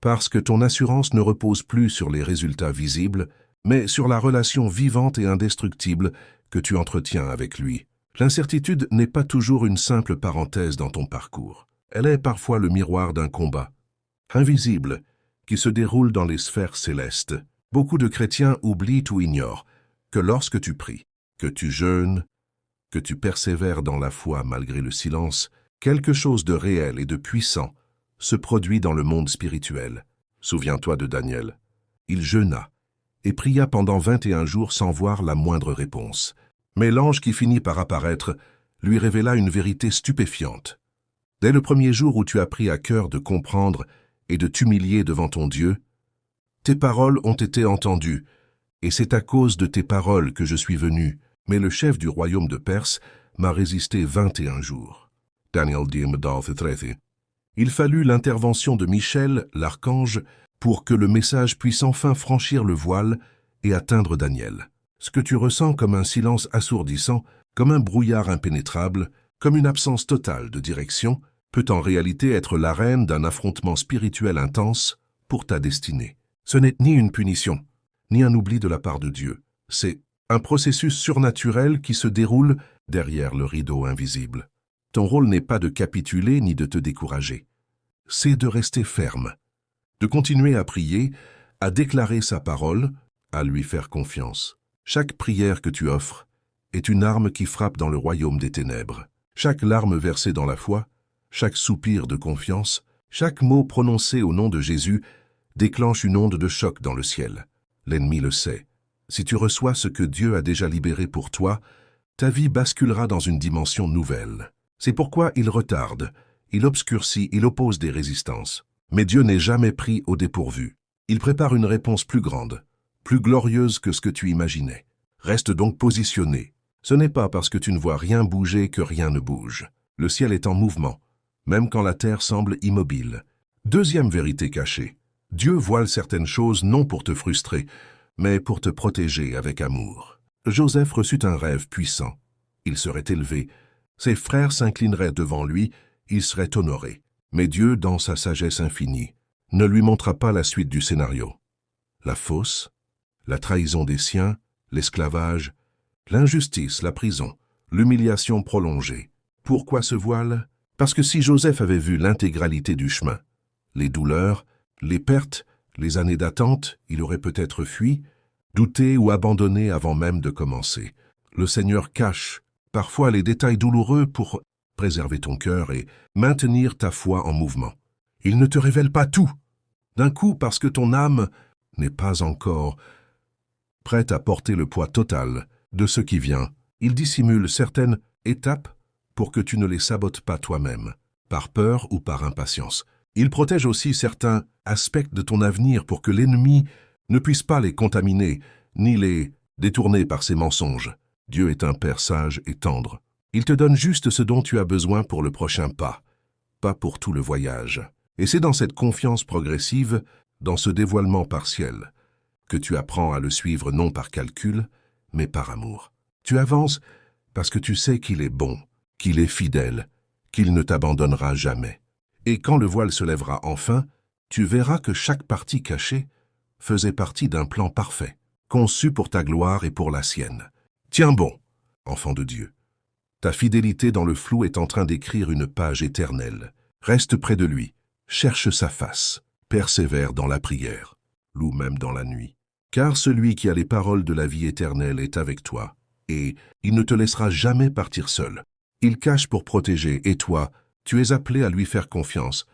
Parce que ton assurance ne repose plus sur les résultats visibles, mais sur la relation vivante et indestructible que tu entretiens avec lui. L'incertitude n'est pas toujours une simple parenthèse dans ton parcours. Elle est parfois le miroir d'un combat invisible qui se déroule dans les sphères célestes. Beaucoup de chrétiens oublient ou ignorent que lorsque tu pries, que tu jeûnes, que tu persévères dans la foi malgré le silence, quelque chose de réel et de puissant se produit dans le monde spirituel. Souviens-toi de Daniel. Il jeûna et pria pendant 21 jours sans voir la moindre réponse. Mais l'ange qui finit par apparaître lui révéla une vérité stupéfiante. Dès le premier jour où tu as pris à cœur de comprendre et de t'humilier devant ton Dieu, tes paroles ont été entendues, et c'est à cause de tes paroles que je suis venu. Mais le chef du royaume de Perse m'a résisté 21 jours. Daniel 10:13. Il fallut l'intervention de Michel, l'archange, pour que le message puisse enfin franchir le voile et atteindre Daniel. Ce que tu ressens comme un silence assourdissant, comme un brouillard impénétrable, comme une absence totale de direction, peut en réalité être l'arène d'un affrontement spirituel intense pour ta destinée. Ce n'est ni une punition, ni un oubli de la part de Dieu. C'est un processus surnaturel qui se déroule derrière le rideau invisible. Ton rôle n'est pas de capituler ni de te décourager. C'est de rester ferme, de continuer à prier, à déclarer sa parole, à lui faire confiance. Chaque prière que tu offres est une arme qui frappe dans le royaume des ténèbres. Chaque larme versée dans la foi, chaque soupir de confiance, chaque mot prononcé au nom de Jésus déclenche une onde de choc dans le ciel. L'ennemi le sait. Si tu reçois ce que Dieu a déjà libéré pour toi, ta vie basculera dans une dimension nouvelle. C'est pourquoi il retarde, il obscurcit, il oppose des résistances. Mais Dieu n'est jamais pris au dépourvu. Il prépare une réponse plus grande, plus glorieuse que ce que tu imaginais. Reste donc positionné. Ce n'est pas parce que tu ne vois rien bouger que rien ne bouge. Le ciel est en mouvement, même quand la terre semble immobile. Deuxième vérité cachée. Dieu voile certaines choses non pour te frustrer, mais pour te protéger avec amour. Joseph reçut un rêve puissant. Il serait élevé. Ses frères s'inclineraient devant lui, il serait honoré. Mais Dieu, dans sa sagesse infinie, ne lui montra pas la suite du scénario. La fosse, la trahison des siens, l'esclavage, l'injustice, la prison, l'humiliation prolongée. Pourquoi ce voile? Parce que si Joseph avait vu l'intégralité du chemin, les douleurs, les pertes, les années d'attente, il aurait peut-être fui, douté ou abandonné avant même de commencer. Le Seigneur cache parfois les détails douloureux pour préserver ton cœur et maintenir ta foi en mouvement. Il ne te révèle pas tout, d'un coup parce que ton âme n'est pas encore prête à porter le poids total de ce qui vient. Il dissimule certaines étapes pour que tu ne les sabotes pas toi-même, par peur ou par impatience. Il protège aussi certains aspects de ton avenir pour que l'ennemi ne puisse pas les contaminer, ni les détourner par ses mensonges. Dieu est un Père sage et tendre. Il te donne juste ce dont tu as besoin pour le prochain pas, pas pour tout le voyage. Et c'est dans cette confiance progressive, dans ce dévoilement partiel, que tu apprends à le suivre non par calcul, mais par amour. Tu avances parce que tu sais qu'il est bon, qu'il est fidèle, qu'il ne t'abandonnera jamais. Et quand le voile se lèvera enfin, tu verras que chaque partie cachée faisait partie d'un plan parfait, conçu pour ta gloire et pour la sienne. Tiens bon, enfant de Dieu. Ta fidélité dans le flou est en train d'écrire une page éternelle. Reste près de lui, cherche sa face, persévère dans la prière. loue même dans la nuit. Car celui qui a les paroles de la vie éternelle est avec toi, et il ne te laissera jamais partir seul. Il cache pour protéger, et toi, tu es appelé à lui faire confiance,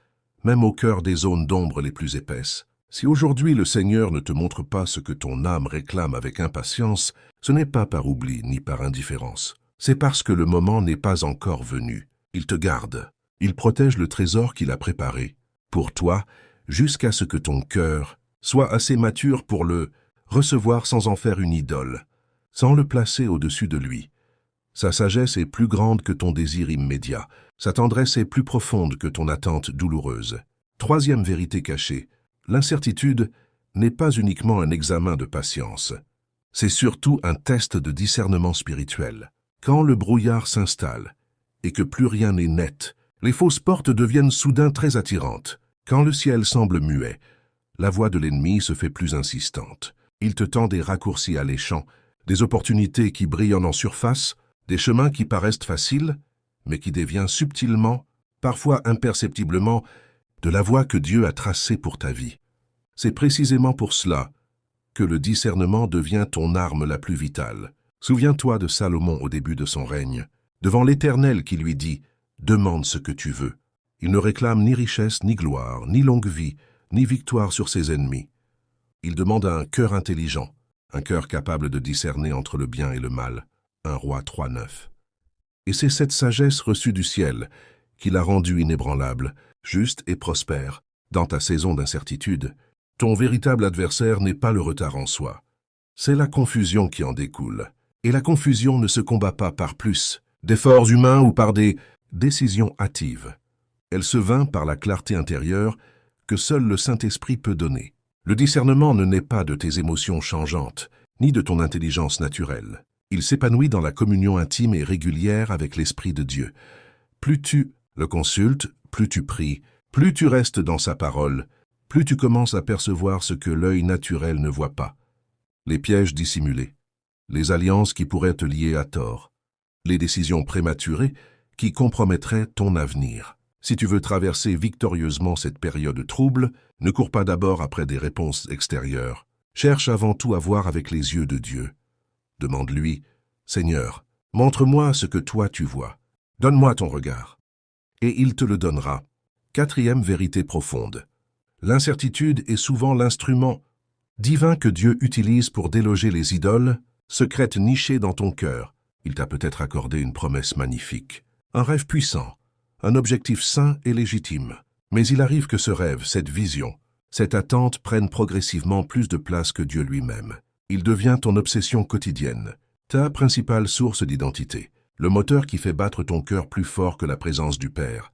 même au cœur des zones d'ombre les plus épaisses. Si aujourd'hui le Seigneur ne te montre pas ce que ton âme réclame avec impatience, ce n'est pas par oubli ni par indifférence. C'est parce que le moment n'est pas encore venu. Il te garde. Il protège le trésor qu'il a préparé pour toi, jusqu'à ce que ton cœur soit assez mature pour le recevoir sans en faire une idole, sans le placer au-dessus de lui. Sa sagesse est plus grande que ton désir immédiat. Sa tendresse est plus profonde que ton attente douloureuse. Troisième vérité cachée, l'incertitude n'est pas uniquement un examen de patience. C'est surtout un test de discernement spirituel. Quand le brouillard s'installe et que plus rien n'est net, les fausses portes deviennent soudain très attirantes. Quand le ciel semble muet, la voix de l'ennemi se fait plus insistante. Il te tend des raccourcis alléchants, des opportunités qui brillent en surface, des chemins qui paraissent faciles, mais qui déviennent subtilement, parfois imperceptiblement, de la voie que Dieu a tracée pour ta vie. C'est précisément pour cela que le discernement devient ton arme la plus vitale. Souviens-toi de Salomon au début de son règne, devant l'Éternel qui lui dit « Demande ce que tu veux ». Il ne réclame ni richesse, ni gloire, ni longue vie, ni victoire sur ses ennemis. Il demande un cœur intelligent, un cœur capable de discerner entre le bien et le mal. 1 Roi 3,9. Et c'est cette sagesse reçue du ciel qui l'a rendu inébranlable, juste et prospère. Dans ta saison d'incertitude, ton véritable adversaire n'est pas le retard en soi. C'est la confusion qui en découle. Et la confusion ne se combat pas par plus d'efforts humains ou par des décisions hâtives. Elle se vainc par la clarté intérieure que seul le Saint-Esprit peut donner. Le discernement ne naît pas de tes émotions changeantes, ni de ton intelligence naturelle. Il s'épanouit dans la communion intime et régulière avec l'Esprit de Dieu. Plus tu le consultes, plus tu pries, plus tu restes dans sa parole, plus tu commences à percevoir ce que l'œil naturel ne voit pas. Les pièges dissimulés, les alliances qui pourraient te lier à tort, les décisions prématurées qui compromettraient ton avenir. Si tu veux traverser victorieusement cette période trouble, ne cours pas d'abord après des réponses extérieures. Cherche avant tout à voir avec les yeux de Dieu. Demande-lui, « Seigneur, montre-moi ce que toi tu vois. Donne-moi ton regard. » Et il te le donnera. Quatrième vérité profonde. L'incertitude est souvent l'instrument divin que Dieu utilise pour déloger les idoles, secrètes nichées dans ton cœur. Il t'a peut-être accordé une promesse magnifique, un rêve puissant, un objectif sain et légitime. Mais il arrive que ce rêve, cette vision, cette attente prennent progressivement plus de place que Dieu lui-même. Il devient ton obsession quotidienne, ta principale source d'identité, le moteur qui fait battre ton cœur plus fort que la présence du Père.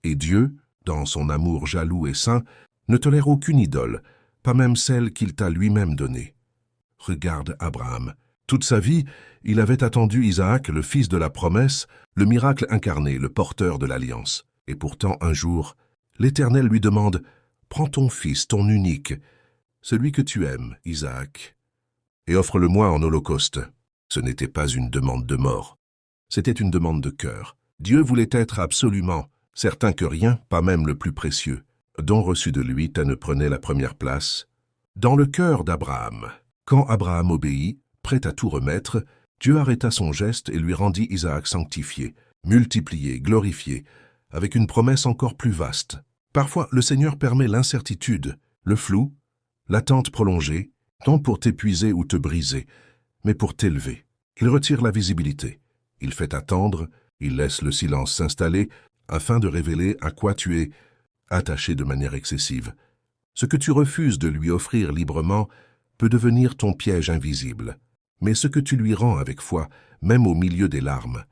Et Dieu, dans son amour jaloux et saint, ne tolère aucune idole, pas même celle qu'il t'a lui-même donnée. Regarde Abraham. Toute sa vie, il avait attendu Isaac, le fils de la promesse, le miracle incarné, le porteur de l'alliance. Et pourtant, un jour, l'Éternel lui demande « Prends ton fils, ton unique, celui que tu aimes, Isaac, et offre-le-moi en holocauste. » Ce n'était pas une demande de mort, c'était une demande de cœur. Dieu voulait être absolument certain que rien, pas même le plus précieux, don reçu de lui, ne prenait la première place. Dans le cœur d'Abraham, quand Abraham obéit, prêt à tout remettre, Dieu arrêta son geste et lui rendit Isaac sanctifié, multiplié, glorifié, avec une promesse encore plus vaste. Parfois, le Seigneur permet l'incertitude, le flou, l'attente prolongée, non pour t'épuiser ou te briser, mais pour t'élever. Il retire la visibilité, il fait attendre, il laisse le silence s'installer, afin de révéler à quoi tu es attaché de manière excessive. Ce que tu refuses de lui offrir librement peut devenir ton piège invisible. Mais ce que tu lui rends avec foi, même au milieu des larmes,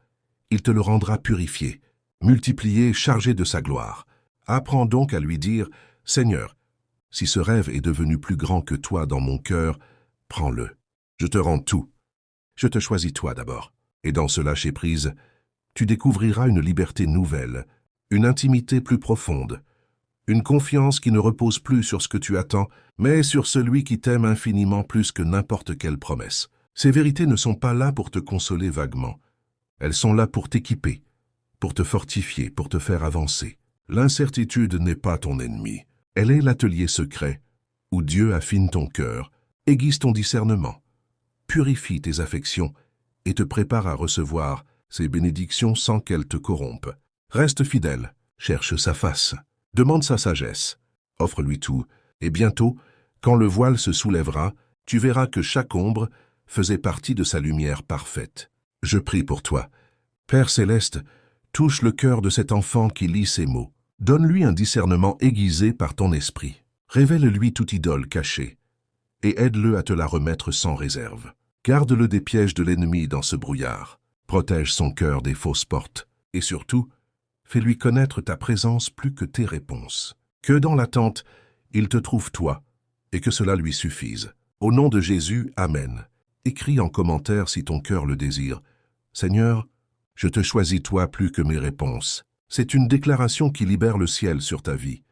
il te le rendra purifié, multiplié, chargé de sa gloire. Apprends donc à lui dire « Seigneur, si ce rêve est devenu plus grand que toi dans mon cœur, prends-le. Je te rends tout. Je te choisis toi d'abord. » Et dans ce lâcher-prise, tu découvriras une liberté nouvelle, une intimité plus profonde, une confiance qui ne repose plus sur ce que tu attends, mais sur celui qui t'aime infiniment plus que n'importe quelle promesse. Ces vérités ne sont pas là pour te consoler vaguement. Elles sont là pour t'équiper, pour te fortifier, pour te faire avancer. L'incertitude n'est pas ton ennemi. Elle est l'atelier secret où Dieu affine ton cœur, aiguise ton discernement, purifie tes affections et te prépare à recevoir ses bénédictions sans qu'elles te corrompent. Reste fidèle, cherche sa face, demande sa sagesse, offre-lui tout, et bientôt, quand le voile se soulèvera, tu verras que chaque ombre faisait partie de sa lumière parfaite. Je prie pour toi. Père céleste, touche le cœur de cet enfant qui lit ces mots. Donne-lui un discernement aiguisé par ton esprit. Révèle-lui toute idole cachée et aide-le à te la remettre sans réserve. Garde-le des pièges de l'ennemi dans ce brouillard. Protège son cœur des fausses portes. Et surtout, fais-lui connaître ta présence plus que tes réponses. Que dans l'attente, il te trouve toi, et que cela lui suffise. Au nom de Jésus, Amen. Écris en commentaire si ton cœur le désire. Seigneur, je te choisis toi plus que mes réponses. C'est une déclaration qui libère le ciel sur ta vie.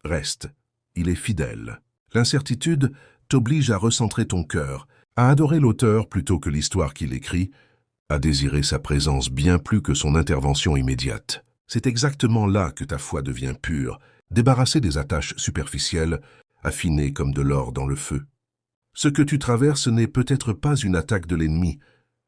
Reste, il est fidèle. L'incertitude t'oblige à recentrer ton cœur, à adorer l'auteur plutôt que l'histoire qu'il écrit, à désirer sa présence bien plus que son intervention immédiate. C'est exactement là que ta foi devient pure, débarrassée des attaches superficielles, affinée comme de l'or dans le feu. Ce que tu traverses n'est peut-être pas une attaque de l'ennemi,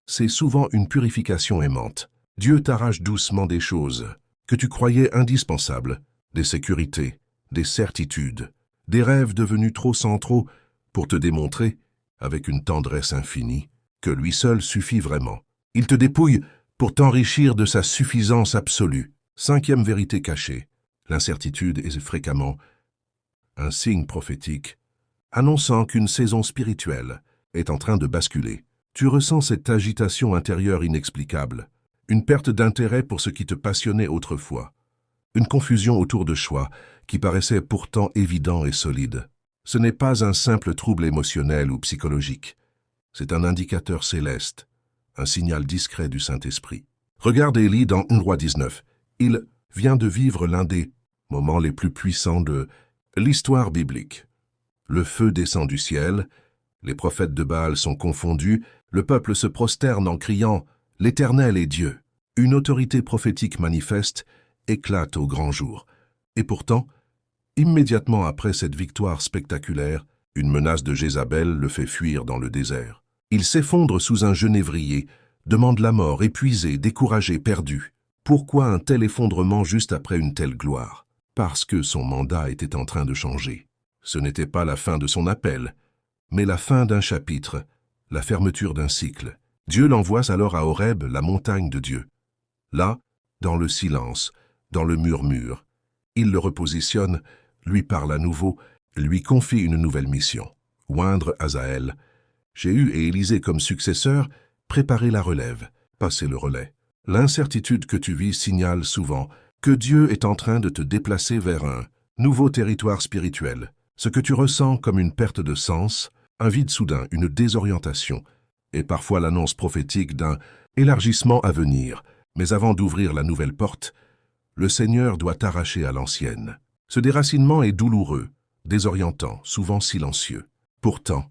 c'est souvent une purification aimante. Dieu t'arrache doucement des choses que tu croyais indispensables, des sécurités, des certitudes, des rêves devenus trop centraux pour te démontrer, avec une tendresse infinie, que lui seul suffit vraiment. Il te dépouille pour t'enrichir de sa suffisance absolue. 5e vérité cachée. L'incertitude est fréquemment un signe prophétique, annonçant qu'une saison spirituelle est en train de basculer. Tu ressens cette agitation intérieure inexplicable, une perte d'intérêt pour ce qui te passionnait autrefois, une confusion autour de choix qui paraissait pourtant évident et solide. Ce n'est pas un simple trouble émotionnel ou psychologique, c'est un indicateur céleste, un signal discret du Saint-Esprit. Regarde Élie dans 1 Roi 19. Il vient de vivre l'un des moments les plus puissants de l'histoire biblique. Le feu descend du ciel, les prophètes de Baal sont confondus, le peuple se prosterne en criant « L'Éternel est Dieu ». Une autorité prophétique manifeste éclate au grand jour. Et pourtant, immédiatement après cette victoire spectaculaire, une menace de Jézabel le fait fuir dans le désert. Il s'effondre sous un genévrier, demande la mort, épuisé, découragé, perdu. Pourquoi un tel effondrement juste après une telle gloire? Parce que son mandat était en train de changer. Ce n'était pas la fin de son appel, mais la fin d'un chapitre, la fermeture d'un cycle. Dieu l'envoie alors à Horeb, la montagne de Dieu. Là, dans le silence, dans le murmure, il le repositionne, lui parle à nouveau, lui confie une nouvelle mission. Oindre Hazaël. Jéhu et Élisée comme successeurs, préparer la relève, passer le relais. L'incertitude que tu vis signale souvent que Dieu est en train de te déplacer vers un nouveau territoire spirituel. Ce que tu ressens comme une perte de sens, un vide soudain, une désorientation, et parfois l'annonce prophétique d'un élargissement à venir. Mais avant d'ouvrir la nouvelle porte, le Seigneur doit t'arracher à l'ancienne. Ce déracinement est douloureux, désorientant, souvent silencieux. Pourtant,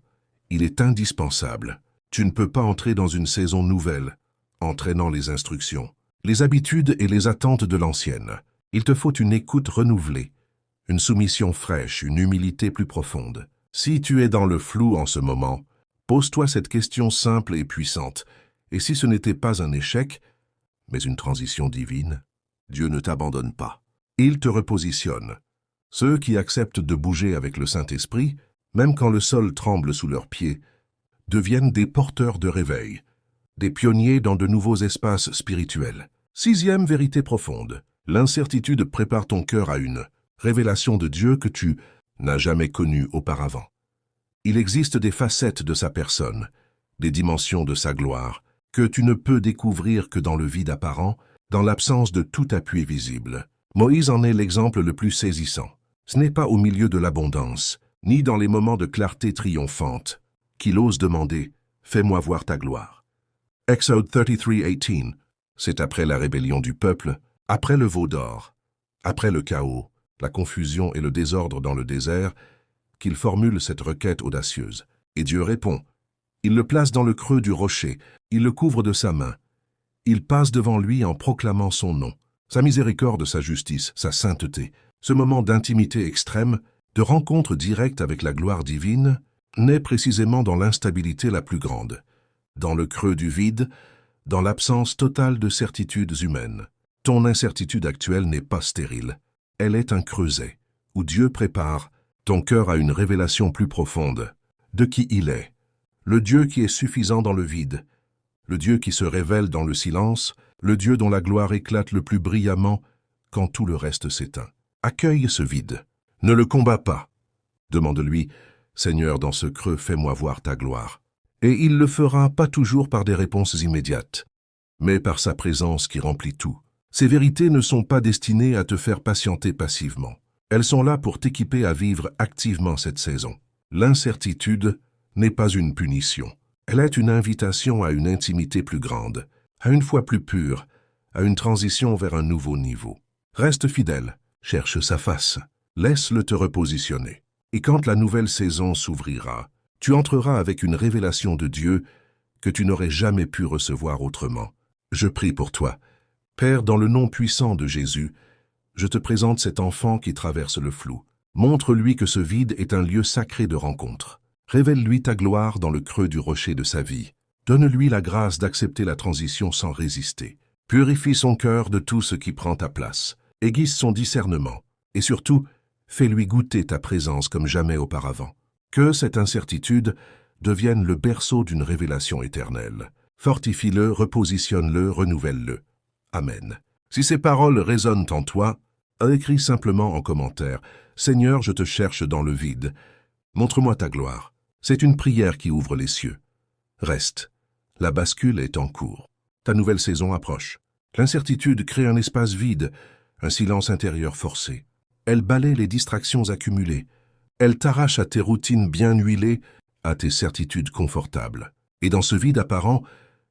il est indispensable. Tu ne peux pas entrer dans une saison nouvelle, entraînant les instructions, les habitudes et les attentes de l'ancienne. Il te faut une écoute renouvelée, une soumission fraîche, une humilité plus profonde. Si tu es dans le flou en ce moment, pose-toi cette question simple et puissante. Et si ce n'était pas un échec, mais une transition divine, Dieu ne t'abandonne pas. Il te repositionne. Ceux qui acceptent de bouger avec le Saint-Esprit, même quand le sol tremble sous leurs pieds, deviennent des porteurs de réveil, des pionniers dans de nouveaux espaces spirituels. 6e vérité profonde. L'incertitude prépare ton cœur à une révélation de Dieu que tu n'as jamais connue auparavant. Il existe des facettes de sa personne, des dimensions de sa gloire, que tu ne peux découvrir que dans le vide apparent, dans l'absence de tout appui visible. Moïse en est l'exemple le plus saisissant. Ce n'est pas au milieu de l'abondance, ni dans les moments de clarté triomphante, qu'il ose demander « Fais-moi voir ta gloire ». Exode 33:18, c'est après la rébellion du peuple, après le veau d'or, après le chaos, la confusion et le désordre dans le désert, qu'il formule cette requête audacieuse. Et Dieu répond. Il le place dans le creux du rocher, il le couvre de sa main. Il passe devant lui en proclamant son nom, sa miséricorde, sa justice, sa sainteté. Ce moment d'intimité extrême de rencontre directe avec la gloire divine, naît précisément dans l'instabilité la plus grande, dans le creux du vide, dans l'absence totale de certitudes humaines. Ton incertitude actuelle n'est pas stérile, elle est un creuset, où Dieu prépare ton cœur à une révélation plus profonde de qui il est, le Dieu qui est suffisant dans le vide, le Dieu qui se révèle dans le silence, le Dieu dont la gloire éclate le plus brillamment quand tout le reste s'éteint. Accueille ce vide, ne le combats pas. Demande-lui, Seigneur, dans ce creux, fais-moi voir ta gloire. Et il le fera pas toujours par des réponses immédiates, mais par sa présence qui remplit tout. Ces vérités ne sont pas destinées à te faire patienter passivement. Elles sont là pour t'équiper à vivre activement cette saison. L'incertitude n'est pas une punition. Elle est une invitation à une intimité plus grande, à une foi plus pure, à une transition vers un nouveau niveau. Reste fidèle, cherche sa face, laisse-le te repositionner. Et quand la nouvelle saison s'ouvrira, tu entreras avec une révélation de Dieu que tu n'aurais jamais pu recevoir autrement. Je prie pour toi. Père, dans le nom puissant de Jésus, je te présente cet enfant qui traverse le flou. Montre-lui que ce vide est un lieu sacré de rencontre. Révèle-lui ta gloire dans le creux du rocher de sa vie. Donne-lui la grâce d'accepter la transition sans résister. Purifie son cœur de tout ce qui prend ta place. Aiguise son discernement. Et surtout, fais-lui goûter ta présence comme jamais auparavant. Que cette incertitude devienne le berceau d'une révélation éternelle. Fortifie-le, repositionne-le, renouvelle-le. Amen. Si ces paroles résonnent en toi, écris simplement en commentaire « Seigneur, je te cherche dans le vide. Montre-moi ta gloire. » C'est une prière qui ouvre les cieux. Reste. La bascule est en cours. Ta nouvelle saison approche. L'incertitude crée un espace vide, un silence intérieur forcé. Elle balaie les distractions accumulées. Elle t'arrache à tes routines bien huilées, à tes certitudes confortables. Et dans ce vide apparent,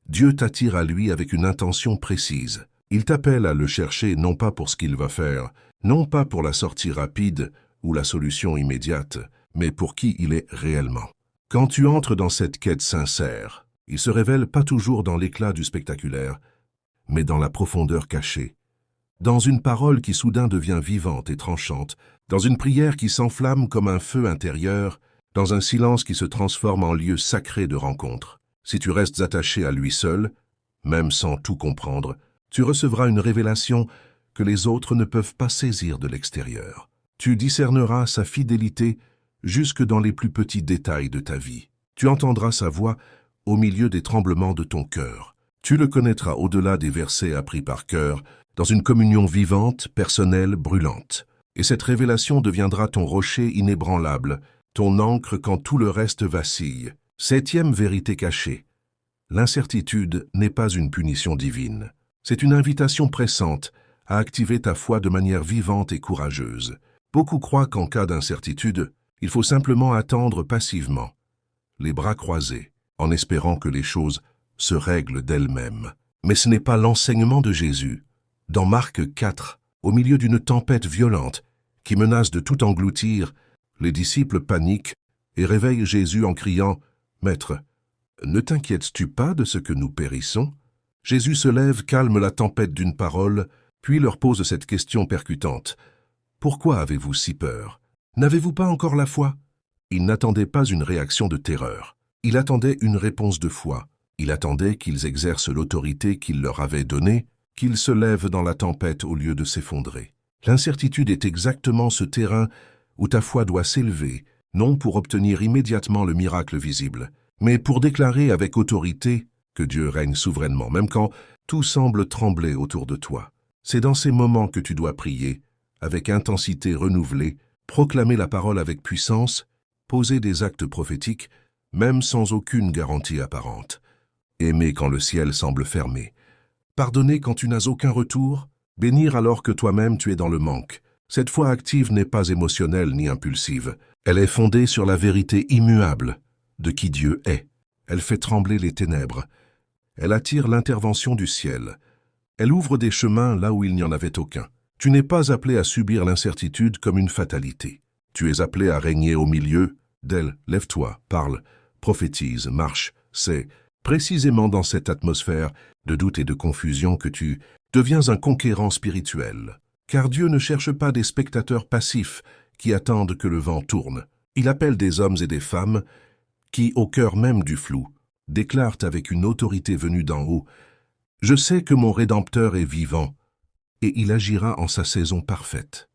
Dieu t'attire à lui avec une intention précise. Il t'appelle à le chercher non pas pour ce qu'il va faire, non pas pour la sortie rapide ou la solution immédiate, mais pour qui il est réellement. Quand tu entres dans cette quête sincère, il se révèle pas toujours dans l'éclat du spectaculaire, mais dans la profondeur cachée, dans une parole qui soudain devient vivante et tranchante, dans une prière qui s'enflamme comme un feu intérieur, dans un silence qui se transforme en lieu sacré de rencontre. Si tu restes attaché à lui seul, même sans tout comprendre, tu recevras une révélation que les autres ne peuvent pas saisir de l'extérieur. Tu discerneras sa fidélité jusque dans les plus petits détails de ta vie. Tu entendras sa voix au milieu des tremblements de ton cœur. Tu le connaîtras au-delà des versets appris par cœur, dans une communion vivante, personnelle, brûlante. Et cette révélation deviendra ton rocher inébranlable, ton ancre quand tout le reste vacille. Septième vérité cachée. L'incertitude n'est pas une punition divine. C'est une invitation pressante à activer ta foi de manière vivante et courageuse. Beaucoup croient qu'en cas d'incertitude, il faut simplement attendre passivement, les bras croisés, en espérant que les choses se règlent d'elles-mêmes. Mais ce n'est pas l'enseignement de Jésus. Dans Marc 4, au milieu d'une tempête violente qui menace de tout engloutir, les disciples paniquent et réveillent Jésus en criant « Maître, ne t'inquiètes-tu pas de ce que nous périssons ?» Jésus se lève, calme la tempête d'une parole, puis leur pose cette question percutante. « Pourquoi avez-vous si peur? N'avez-vous pas encore la foi ?» Il n'attendait pas une réaction de terreur. Il attendait une réponse de foi. Il attendait qu'ils exercent l'autorité qu'il leur avait donnée, qu'ils se lèvent dans la tempête au lieu de s'effondrer. L'incertitude est exactement ce terrain où ta foi doit s'élever, non pour obtenir immédiatement le miracle visible, mais pour déclarer avec autorité que Dieu règne souverainement, même quand tout semble trembler autour de toi. C'est dans ces moments que tu dois prier, avec intensité renouvelée, proclamer la parole avec puissance, poser des actes prophétiques, même sans aucune garantie apparente. Aimer quand le ciel semble fermé. Pardonner quand tu n'as aucun retour. Bénir alors que toi-même tu es dans le manque. Cette foi active n'est pas émotionnelle ni impulsive. Elle est fondée sur la vérité immuable de qui Dieu est. Elle fait trembler les ténèbres. Elle attire l'intervention du ciel. Elle ouvre des chemins là où il n'y en avait aucun. Tu n'es pas appelé à subir l'incertitude comme une fatalité. Tu es appelé à régner au milieu d'elle. Lève-toi, parle, prophétise, marche. C'est précisément dans cette atmosphère de doute et de confusion que tu deviens un conquérant spirituel. Car Dieu ne cherche pas des spectateurs passifs qui attendent que le vent tourne. Il appelle des hommes et des femmes qui, au cœur même du flou, déclarent avec une autorité venue d'en haut « Je sais que mon Rédempteur est vivant, et il agira en sa saison parfaite. »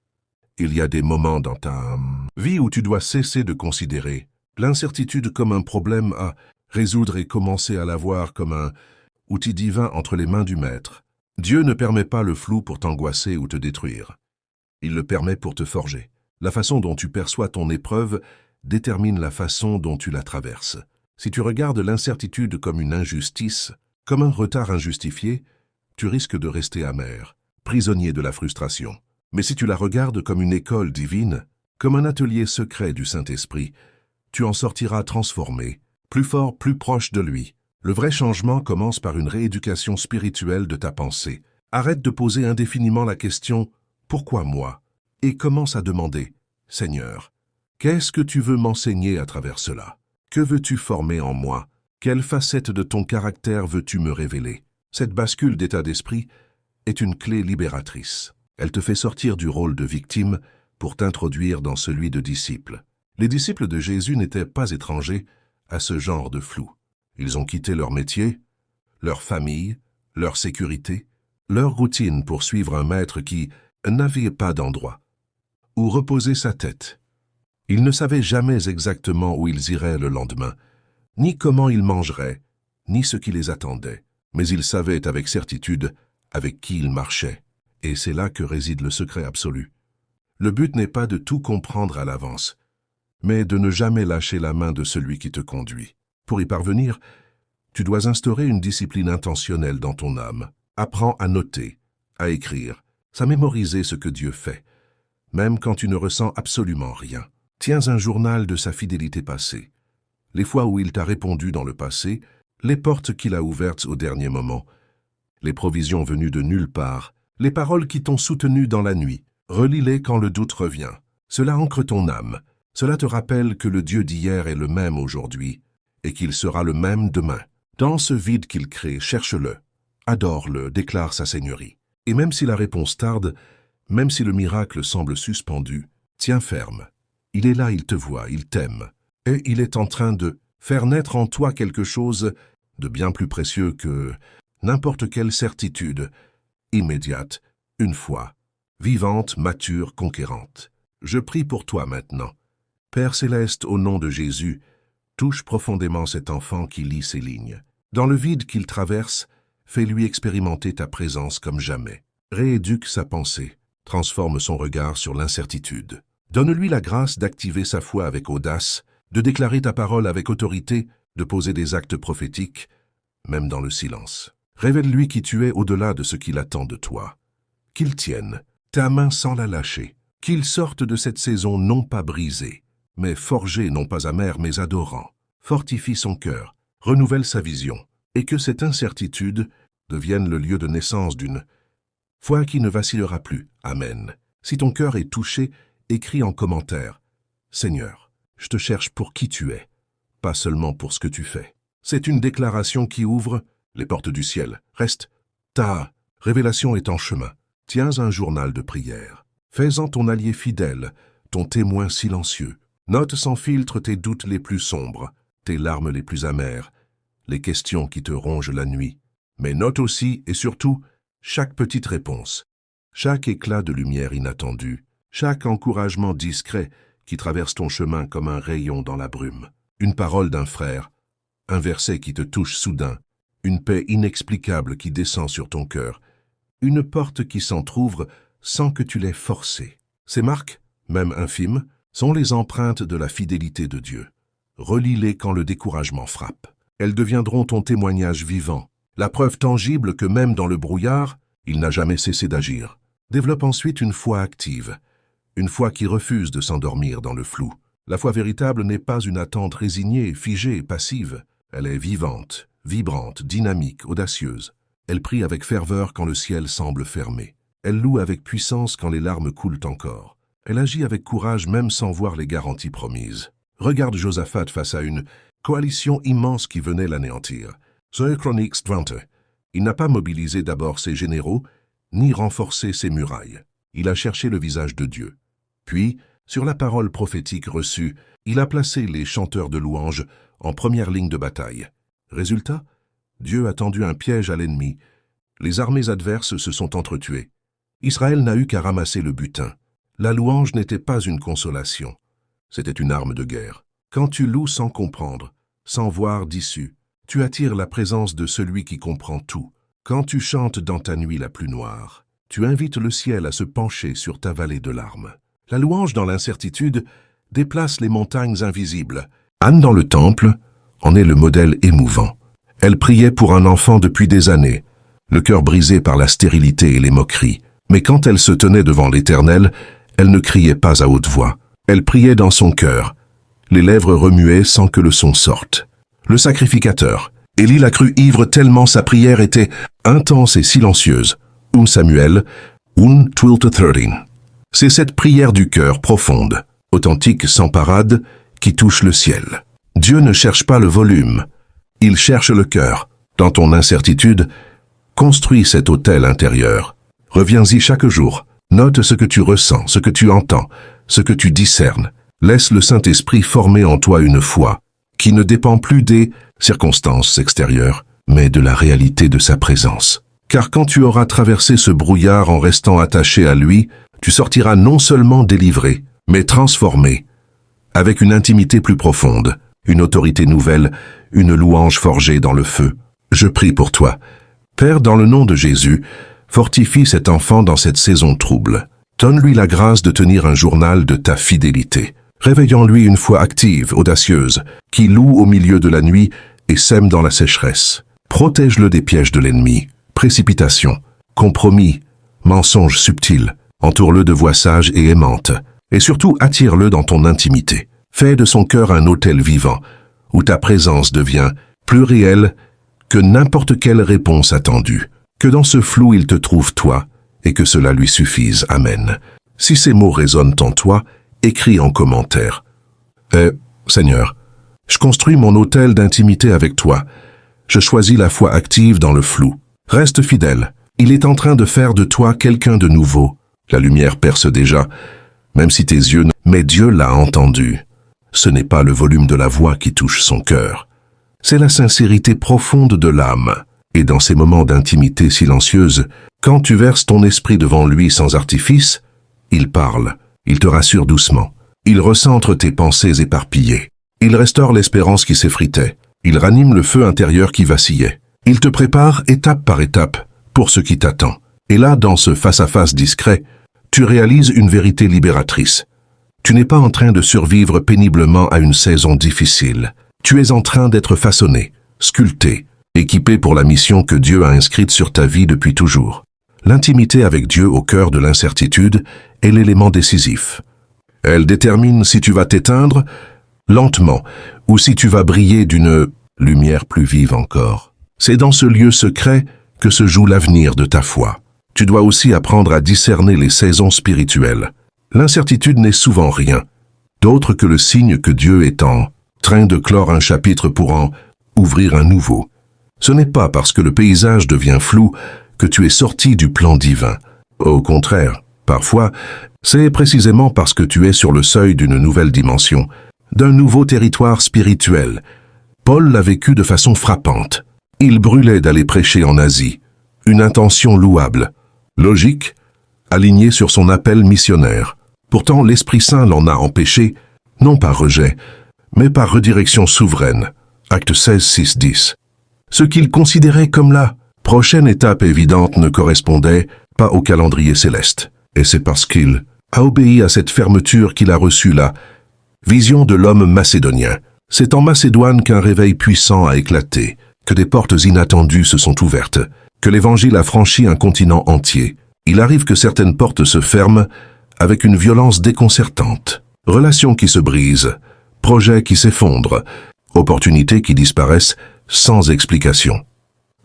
Il y a des moments dans ta vie où tu dois cesser de considérer l'incertitude comme un problème à résoudre et commencer à la voir comme un outil divin entre les mains du Maître. Dieu ne permet pas le flou pour t'angoisser ou te détruire. Il le permet pour te forger. La façon dont tu perçois ton épreuve détermine la façon dont tu la traverses. Si tu regardes l'incertitude comme une injustice, comme un retard injustifié, tu risques de rester amer, prisonnier de la frustration. Mais si tu la regardes comme une école divine, comme un atelier secret du Saint-Esprit, tu en sortiras transformé, plus fort, plus proche de lui. Le vrai changement commence par une rééducation spirituelle de ta pensée. Arrête de poser indéfiniment la question « Pourquoi moi ?» et commence à demander « Seigneur, qu'est-ce que tu veux m'enseigner à travers cela? Que veux-tu former en moi? Quelle facette de ton caractère veux-tu me révéler ?» Cette bascule d'état d'esprit est une clé libératrice. Elle te fait sortir du rôle de victime pour t'introduire dans celui de disciple. Les disciples de Jésus n'étaient pas étrangers à ce genre de flou. Ils ont quitté leur métier, leur famille, leur sécurité, leur routine pour suivre un maître qui n'avait pas d'endroit où reposer sa tête. Ils ne savaient jamais exactement où ils iraient le lendemain, ni comment ils mangeraient, ni ce qui les attendait, mais ils savaient avec certitude avec qui ils marchaient. Et c'est là que réside le secret absolu. Le but n'est pas de tout comprendre à l'avance, mais de ne jamais lâcher la main de celui qui te conduit. Pour y parvenir, tu dois instaurer une discipline intentionnelle dans ton âme. Apprends à noter, à écrire, à mémoriser ce que Dieu fait, même quand tu ne ressens absolument rien. Tiens un journal de sa fidélité passée, les fois où il t'a répondu dans le passé, les portes qu'il a ouvertes au dernier moment, les provisions venues de nulle part, les paroles qui t'ont soutenu dans la nuit. Relis-les quand le doute revient. Cela ancre ton âme. Cela te rappelle que le Dieu d'hier est le même aujourd'hui et qu'il sera le même demain. Dans ce vide qu'il crée, cherche-le, adore-le, déclare sa seigneurie. Et même si la réponse tarde, même si le miracle semble suspendu, tiens ferme. Il est là, il te voit, il t'aime. Et il est en train de faire naître en toi quelque chose de bien plus précieux que n'importe quelle certitude, immédiate, une fois, vivante, mature, conquérante. Je prie pour toi maintenant. Père céleste, au nom de Jésus, touche profondément cet enfant qui lit ces lignes. Dans le vide qu'il traverse, fais-lui expérimenter ta présence comme jamais. Rééduque sa pensée, transforme son regard sur l'incertitude. Donne-lui la grâce d'activer sa foi avec audace, de déclarer ta parole avec autorité, de poser des actes prophétiques, même dans le silence. Révèle-lui qui tu es au-delà de ce qu'il attend de toi. Qu'il tienne ta main sans la lâcher, qu'il sorte de cette saison non pas brisé, mais forgé, non pas amer, mais adorant. Fortifie son cœur, renouvelle sa vision, et que cette incertitude devienne le lieu de naissance d'une foi qui ne vacillera plus. Amen. Si ton cœur est touché, écris en commentaire « Seigneur, je te cherche pour qui tu es, pas seulement pour ce que tu fais. » C'est une déclaration qui ouvre les portes du ciel. Reste, ta révélation est en chemin. Tiens un journal de prière. Fais-en ton allié fidèle, ton témoin silencieux. Note sans filtre tes doutes les plus sombres, tes larmes les plus amères, les questions qui te rongent la nuit. Mais note aussi et surtout chaque petite réponse, chaque éclat de lumière inattendu, chaque encouragement discret qui traverse ton chemin comme un rayon dans la brume. Une parole d'un frère, un verset qui te touche soudain, une paix inexplicable qui descend sur ton cœur, une porte qui s'entr'ouvre sans que tu l'aies forcée. Ces marques, même infimes, sont les empreintes de la fidélité de Dieu. Relis-les quand le découragement frappe. Elles deviendront ton témoignage vivant, la preuve tangible que même dans le brouillard, il n'a jamais cessé d'agir. Développe ensuite une foi active, une foi qui refuse de s'endormir dans le flou. La foi véritable n'est pas une attente résignée, figée, passive. Elle est vivante, vibrante, dynamique, audacieuse. Elle prie avec ferveur quand le ciel semble fermé. Elle loue avec puissance quand les larmes coulent encore. Elle agit avec courage même sans voir les garanties promises. Regarde Josaphat face à une coalition immense qui venait l'anéantir. 2 Chroniques 20. Il n'a pas mobilisé d'abord ses généraux, ni renforcé ses murailles. Il a cherché le visage de Dieu. Puis, Sur la parole prophétique reçue, il a placé les chanteurs de louanges en première ligne de bataille. Résultat, Dieu a tendu un piège à l'ennemi. Les armées adverses se sont entretuées. Israël n'a eu qu'à ramasser le butin. La louange n'était pas une consolation. C'était une arme de guerre. Quand tu loues sans comprendre, sans voir d'issue, tu attires la présence de celui qui comprend tout. Quand tu chantes dans ta nuit la plus noire, tu invites le ciel à se pencher sur ta vallée de larmes. La louange dans l'incertitude déplace les montagnes invisibles. Anne dans le temple en est le modèle émouvant. Elle priait pour un enfant depuis des années, le cœur brisé par la stérilité et les moqueries. Mais quand elle se tenait devant l'Éternel, elle ne criait pas à haute voix. Elle priait dans son cœur, les lèvres remuaient sans que le son sorte. Le sacrificateur, Élie l'a cru ivre tellement sa prière était intense et silencieuse. Samuel, 12-13. C'est cette prière du cœur profonde, authentique sans parade, qui touche le ciel. Dieu ne cherche pas le volume, il cherche le cœur. Dans ton incertitude, construis cet autel intérieur. Reviens-y chaque jour. Note ce que tu ressens, ce que tu entends, ce que tu discernes. Laisse le Saint-Esprit former en toi une foi qui ne dépend plus des circonstances extérieures, mais de la réalité de sa présence. Car quand tu auras traversé ce brouillard en restant attaché à lui, tu sortiras non seulement délivré, mais transformé, avec une intimité plus profonde, une autorité nouvelle, une louange forgée dans le feu. Je prie pour toi. Père, dans le nom de Jésus, fortifie cet enfant dans cette saison trouble. Donne-lui la grâce de tenir un journal de ta fidélité. Réveillons-lui une foi active, audacieuse, qui loue au milieu de la nuit et sème dans la sécheresse. Protège-le des pièges de l'ennemi, précipitation, compromis, mensonges subtils. Entoure-le de voix sages et aimantes. Et surtout, attire-le dans ton intimité. Fais de son cœur un autel vivant, où ta présence devient plus réelle que n'importe quelle réponse attendue. Que dans ce flou il te trouve toi, et que cela lui suffise. Amen. Si ces mots résonnent en toi, écris en commentaire. Seigneur, je construis mon autel d'intimité avec toi. Je choisis la foi active dans le flou. Reste fidèle. Il est en train de faire de toi quelqu'un de nouveau. La lumière perce déjà, même si tes yeux... Mais Dieu l'a entendu. Ce n'est pas le volume de la voix qui touche son cœur. C'est la sincérité profonde de l'âme. Et dans ces moments d'intimité silencieuse, quand tu verses ton esprit devant lui sans artifice, il parle, il te rassure doucement. Il recentre tes pensées éparpillées. Il restaure l'espérance qui s'effritait. Il ranime le feu intérieur qui vacillait. Il te prépare étape par étape pour ce qui t'attend. Et là, dans ce face-à-face discret, tu réalises une vérité libératrice. Tu n'es pas en train de survivre péniblement à une saison difficile. Tu es en train d'être façonné, sculpté, équipé pour la mission que Dieu a inscrite sur ta vie depuis toujours. L'intimité avec Dieu au cœur de l'incertitude est l'élément décisif. Elle détermine si tu vas t'éteindre lentement ou si tu vas briller d'une lumière plus vive encore. C'est dans ce lieu secret que se joue l'avenir de ta foi. Tu dois aussi apprendre à discerner les saisons spirituelles. L'incertitude n'est souvent rien d'autre que le signe que Dieu est en train de clore un chapitre pour en ouvrir un nouveau. Ce n'est pas parce que le paysage devient flou que tu es sorti du plan divin. Au contraire, parfois, c'est précisément parce que tu es sur le seuil d'une nouvelle dimension, d'un nouveau territoire spirituel. Paul l'a vécu de façon frappante. Il brûlait d'aller prêcher en Asie. Une intention louable, logique, alignée sur son appel missionnaire. Pourtant, l'Esprit Saint l'en a empêché, non par rejet, mais par redirection souveraine. Acte 16, 6, 10. Ce qu'il considérait comme la prochaine étape évidente ne correspondait pas au calendrier céleste. Et c'est parce qu'il a obéi à cette fermeture qu'il a reçu la vision de l'homme macédonien. C'est en Macédoine qu'un réveil puissant a éclaté, que des portes inattendues se sont ouvertes, que l'Évangile a franchi un continent entier. Il arrive que certaines portes se ferment avec une violence déconcertante. Relations qui se brisent, projets qui s'effondrent, opportunités qui disparaissent sans explication.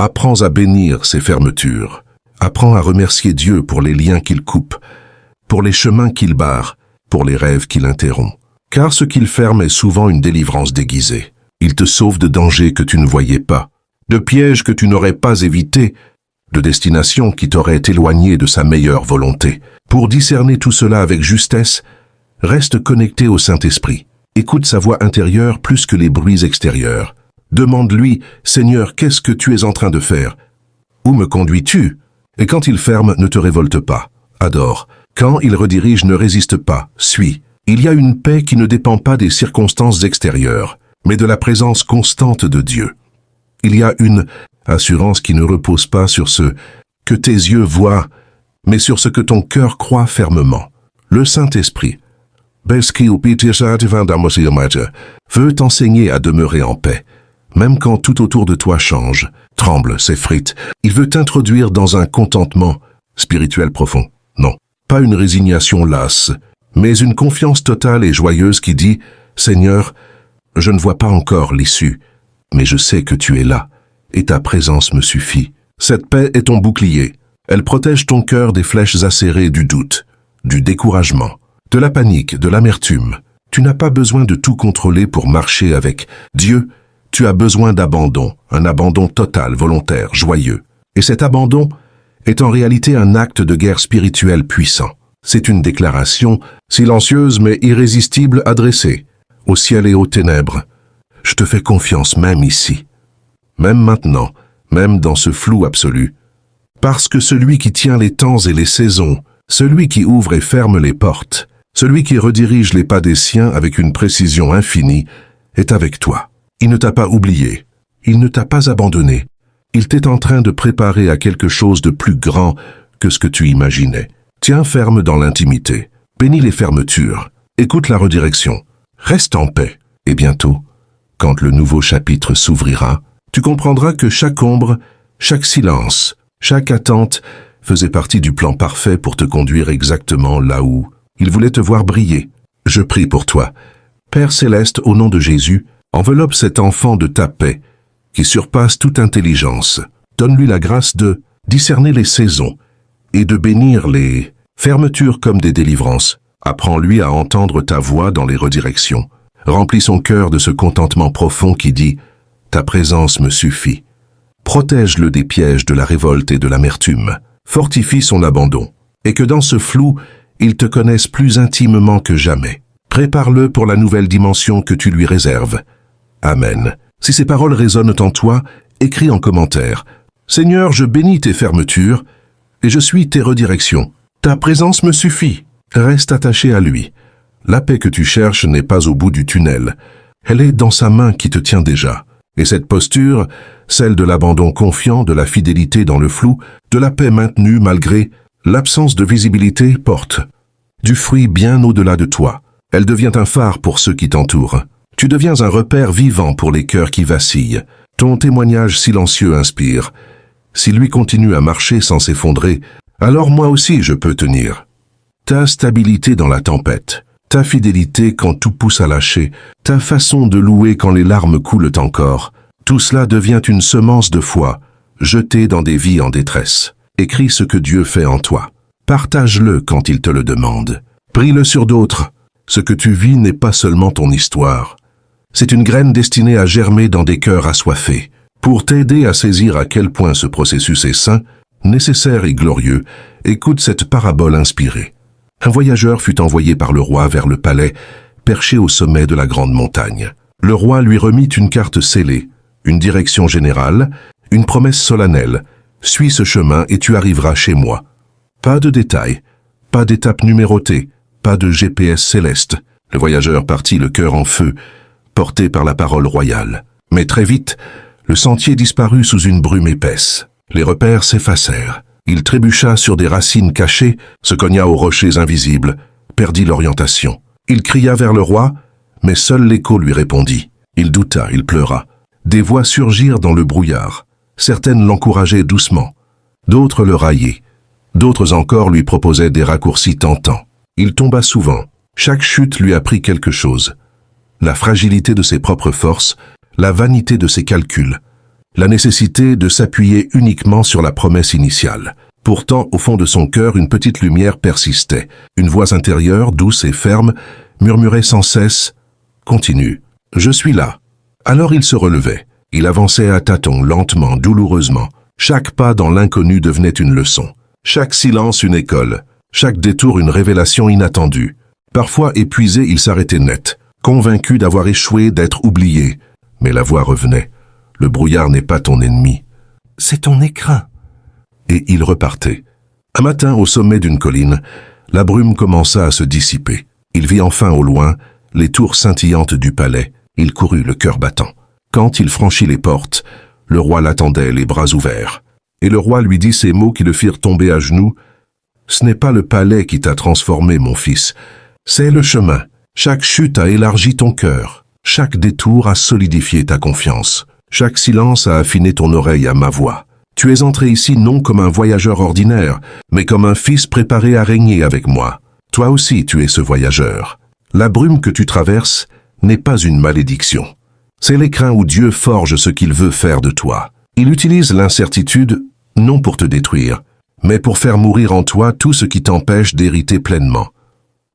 Apprends à bénir ces fermetures. Apprends à remercier Dieu pour les liens qu'il coupe, pour les chemins qu'il barre, pour les rêves qu'il interrompt. Car ce qu'il ferme est souvent une délivrance déguisée. Il te sauve de dangers que tu ne voyais pas, de pièges que tu n'aurais pas évités, de destinations qui t'auraient éloigné de sa meilleure volonté. Pour discerner tout cela avec justesse, Reste connecté au Saint-Esprit. Écoute sa voix intérieure plus que les bruits extérieurs. Demande-lui, Seigneur, qu'est-ce que tu es en train de faire? Où me conduis-tu? Et quand il ferme, ne te révolte pas. Adore. Quand il redirige, ne résiste pas. Suis. Il y a une paix qui ne dépend pas des circonstances extérieures, mais de la présence constante de Dieu. Il y a une assurance qui ne repose pas sur ce que tes yeux voient, mais sur ce que ton cœur croit fermement. Le Saint-Esprit veut t'enseigner à demeurer en paix, même quand tout autour de toi change, tremble, s'effrite. Il veut t'introduire dans un contentement spirituel profond. Non, pas une résignation lasse, mais une confiance totale et joyeuse qui dit « Seigneur, je ne vois pas encore l'issue, mais je sais que tu es là, et ta présence me suffit. » Cette paix est ton bouclier. Elle protège ton cœur des flèches acérées du doute, du découragement, de la panique, de l'amertume. Tu n'as pas besoin de tout contrôler pour marcher avec Dieu. Tu as besoin d'abandon, un abandon total, volontaire, joyeux. Et cet abandon est en réalité un acte de guerre spirituelle puissant. C'est une déclaration silencieuse mais irrésistible adressée au ciel et aux ténèbres. Je te fais confiance même ici, même maintenant, même dans ce flou absolu. Parce que celui qui tient les temps et les saisons, celui qui ouvre et ferme les portes, celui qui redirige les pas des siens avec une précision infinie, est avec toi. Il ne t'a pas oublié, il ne t'a pas abandonné. Il t'est en train de préparer à quelque chose de plus grand que ce que tu imaginais. Tiens ferme dans l'intimité, bénis les fermetures, écoute la redirection, reste en paix. Et bientôt, quand le nouveau chapitre s'ouvrira, tu comprendras que chaque ombre, chaque silence, chaque attente faisait partie du plan parfait pour te conduire exactement là où il voulait te voir briller. Je prie pour toi. Père céleste, au nom de Jésus, enveloppe cet enfant de ta paix, qui surpasse toute intelligence. Donne-lui la grâce de discerner les saisons et de bénir les fermetures comme des délivrances. Apprends-lui à entendre ta voix dans les redirections. Remplis son cœur de ce contentement profond qui dit « Ta présence me suffit ». Protège-le des pièges de la révolte et de l'amertume. Fortifie son abandon. Et que dans ce flou, il te connaisse plus intimement que jamais. Prépare-le pour la nouvelle dimension que tu lui réserves. Amen. Si ces paroles résonnent en toi, écris en commentaire. Seigneur, je bénis tes fermetures et je suis tes redirections. Ta présence me suffit. Reste attaché à lui. La paix que tu cherches n'est pas au bout du tunnel. Elle est dans sa main qui te tient déjà. Et cette posture, celle de l'abandon confiant, de la fidélité dans le flou, de la paix maintenue malgré l'absence de visibilité, porte du fruit bien au-delà de toi. Elle devient un phare pour ceux qui t'entourent. Tu deviens un repère vivant pour les cœurs qui vacillent. Ton témoignage silencieux inspire. Si lui continue à marcher sans s'effondrer, alors moi aussi je peux tenir. Ta stabilité dans la tempête, ta fidélité quand tout pousse à lâcher, ta façon de louer quand les larmes coulent encore, tout cela devient une semence de foi, jetée dans des vies en détresse. Écris ce que Dieu fait en toi. Partage-le quand il te le demande. Prie-le sur d'autres. Ce que tu vis n'est pas seulement ton histoire. C'est une graine destinée à germer dans des cœurs assoiffés. Pour t'aider à saisir à quel point ce processus est saint, nécessaire et glorieux, écoute cette parabole inspirée. Un voyageur fut envoyé par le roi vers le palais, perché au sommet de la grande montagne. Le roi lui remit une carte scellée, une direction générale, une promesse solennelle. Suis ce chemin et tu arriveras chez moi. Pas de détails, pas d'étape numérotée, pas de GPS céleste. Le voyageur partit le cœur en feu, porté par la parole royale. Mais très vite, le sentier disparut sous une brume épaisse. Les repères s'effacèrent. Il trébucha sur des racines cachées, se cogna aux rochers invisibles, perdit l'orientation. Il cria vers le roi, mais seul l'écho lui répondit. Il douta, il pleura. Des voix surgirent dans le brouillard. Certaines l'encourageaient doucement, d'autres le raillaient, d'autres encore lui proposaient des raccourcis tentants. Il tomba souvent. Chaque chute lui apprit quelque chose. La fragilité de ses propres forces, la vanité de ses calculs, la nécessité de s'appuyer uniquement sur la promesse initiale. Pourtant, au fond de son cœur, une petite lumière persistait. Une voix intérieure, douce et ferme, murmurait sans cesse « Continue, je suis là ». Alors il se relevait. Il avançait à tâtons, lentement, douloureusement. Chaque pas dans l'inconnu devenait une leçon. Chaque silence une école. Chaque détour une révélation inattendue. Parfois épuisé, il s'arrêtait net, convaincu d'avoir échoué, d'être oublié. Mais la voix revenait. Le brouillard n'est pas ton ennemi. C'est ton écrin. Et il repartait. Un matin, au sommet d'une colline, la brume commença à se dissiper. Il vit enfin au loin les tours scintillantes du palais. Il courut, le cœur battant. Quand il franchit les portes, le roi l'attendait, les bras ouverts. Et le roi lui dit ces mots qui le firent tomber à genoux. « Ce n'est pas le palais qui t'a transformé, mon fils. C'est le chemin. Chaque chute a élargi ton cœur. Chaque détour a solidifié ta confiance. Chaque silence a affiné ton oreille à ma voix. Tu es entré ici non comme un voyageur ordinaire, mais comme un fils préparé à régner avec moi. Toi aussi tu es ce voyageur. La brume que tu traverses n'est pas une malédiction. C'est l'écrin où Dieu forge ce qu'il veut faire de toi. Il utilise l'incertitude non pour te détruire, mais pour faire mourir en toi tout ce qui t'empêche d'hériter pleinement.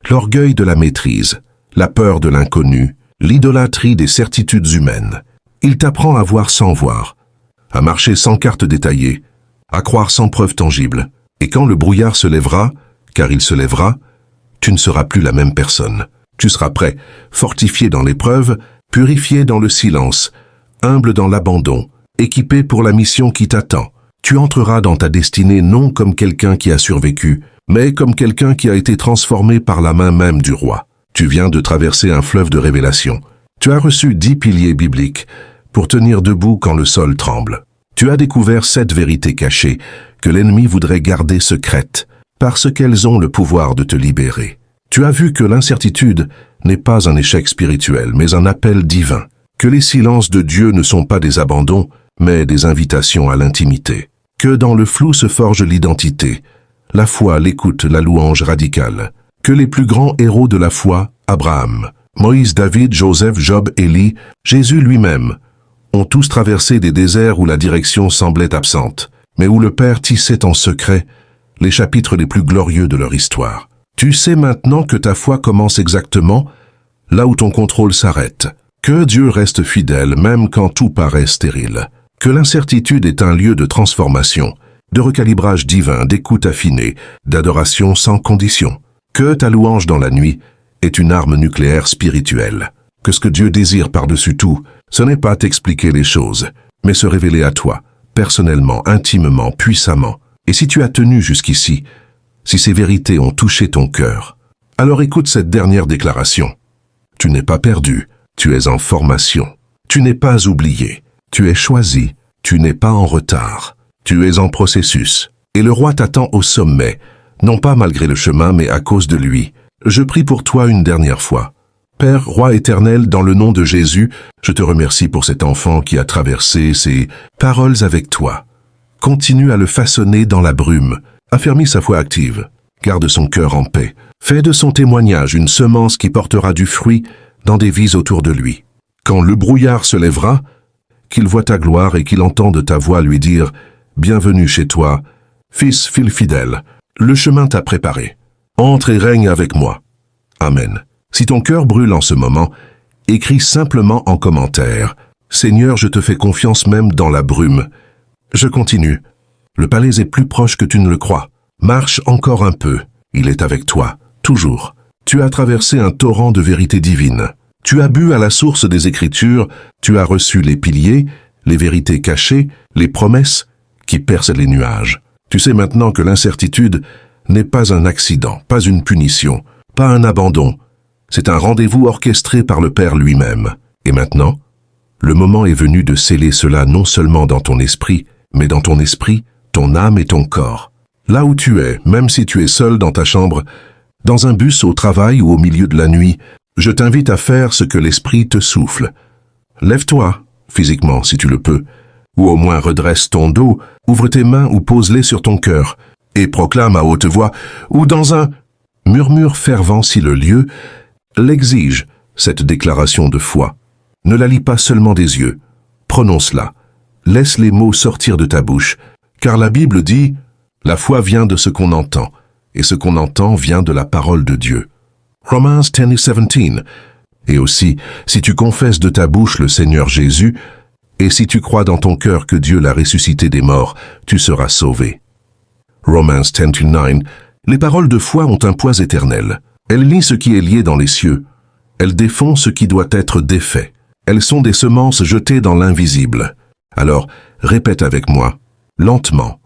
L'orgueil de la maîtrise, la peur de l'inconnu, l'idolâtrie des certitudes humaines. Il t'apprend à voir sans voir, à marcher sans carte détaillée, à croire sans preuve tangible. Et quand le brouillard se lèvera, car il se lèvera, tu ne seras plus la même personne. Tu seras prêt, fortifié dans l'épreuve, purifié dans le silence, humble dans l'abandon, équipé pour la mission qui t'attend. Tu entreras dans ta destinée non comme quelqu'un qui a survécu, mais comme quelqu'un qui a été transformé par la main même du roi. Tu viens de traverser un fleuve de révélation. Tu as reçu 10 piliers bibliques pour tenir debout quand le sol tremble. Tu as découvert 7 vérités cachées que l'ennemi voudrait garder secrètes, parce qu'elles ont le pouvoir de te libérer. Tu as vu que l'incertitude n'est pas un échec spirituel, mais un appel divin, que les silences de Dieu ne sont pas des abandons, mais des invitations à l'intimité, que dans le flou se forge l'identité, la foi, l'écoute, la louange radicale, que les plus grands héros de la foi, Abraham, Moïse, David, Joseph, Job, Élie, Jésus lui-même, ont tous traversé des déserts où la direction semblait absente, mais où le Père tissait en secret les chapitres les plus glorieux de leur histoire. Tu sais maintenant que ta foi commence exactement là où ton contrôle s'arrête, que Dieu reste fidèle même quand tout paraît stérile, que l'incertitude est un lieu de transformation, de recalibrage divin, d'écoute affinée, d'adoration sans condition, que ta louange dans la nuit est une arme nucléaire spirituelle, que ce que Dieu désire par-dessus tout, ce n'est pas t'expliquer les choses, mais se révéler à toi, personnellement, intimement, puissamment. Et si tu as tenu jusqu'ici, si ces vérités ont touché ton cœur, alors écoute cette dernière déclaration. Tu n'es pas perdu, tu es en formation. Tu n'es pas oublié, tu es choisi, tu n'es pas en retard. Tu es en processus. Et le roi t'attend au sommet, non pas malgré le chemin, mais à cause de lui. Je prie pour toi une dernière fois. Père, Roi éternel, dans le nom de Jésus, je te remercie pour cet enfant qui a traversé ces paroles avec toi. Continue à le façonner dans la brume. Affermis sa foi active. Garde son cœur en paix. Fais de son témoignage une semence qui portera du fruit dans des vies autour de lui. Quand le brouillard se lèvera, qu'il voie ta gloire et qu'il entende ta voix lui dire « Bienvenue chez toi, fils fidèle, le chemin t'a préparé. Entre et règne avec moi. » Amen. Si ton cœur brûle en ce moment, écris simplement en commentaire « Seigneur, je te fais confiance même dans la brume. » Je continue. Le palais est plus proche que tu ne le crois. Marche encore un peu. Il est avec toi, toujours. Tu as traversé un torrent de vérité divine. Tu as bu à la source des Écritures, tu as reçu les piliers, les vérités cachées, les promesses qui percent les nuages. Tu sais maintenant que l'incertitude n'est pas un accident, pas une punition, pas un abandon. C'est un rendez-vous orchestré par le Père lui-même. Et maintenant, le moment est venu de sceller cela non seulement dans ton esprit, mais dans ton esprit, ton âme et ton corps. Là où tu es, même si tu es seul dans ta chambre, dans un bus, au travail ou au milieu de la nuit, je t'invite à faire ce que l'esprit te souffle. Lève-toi, physiquement si tu le peux, ou au moins redresse ton dos, ouvre tes mains ou pose-les sur ton cœur, et proclame à haute voix, ou dans un murmure fervent si le lieu l'exige, cette déclaration de foi. Ne la lis pas seulement des yeux, prononce-la, laisse les mots sortir de ta bouche, car la Bible dit « La foi vient de ce qu'on entend, et ce qu'on entend vient de la parole de Dieu. » Romans 10:17. Et aussi, si tu confesses de ta bouche le Seigneur Jésus, et si tu crois dans ton cœur que Dieu l'a ressuscité des morts, tu seras sauvé. Romans 10:9. Les paroles de foi ont un poids éternel. Elles lient ce qui est lié dans les cieux. Elles défont ce qui doit être défait. Elles sont des semences jetées dans l'invisible. Alors, répète avec moi, lentement,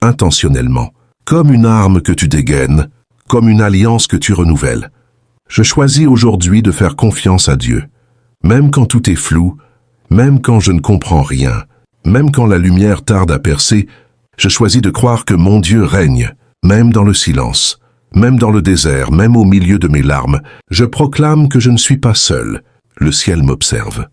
intentionnellement, comme une arme que tu dégaines, comme une alliance que tu renouvelles. Je choisis aujourd'hui de faire confiance à Dieu, même quand tout est flou, même quand je ne comprends rien, même quand la lumière tarde à percer, je choisis de croire que mon Dieu règne, même dans le silence, même dans le désert, même au milieu de mes larmes. Je proclame que je ne suis pas seul. Le ciel m'observe.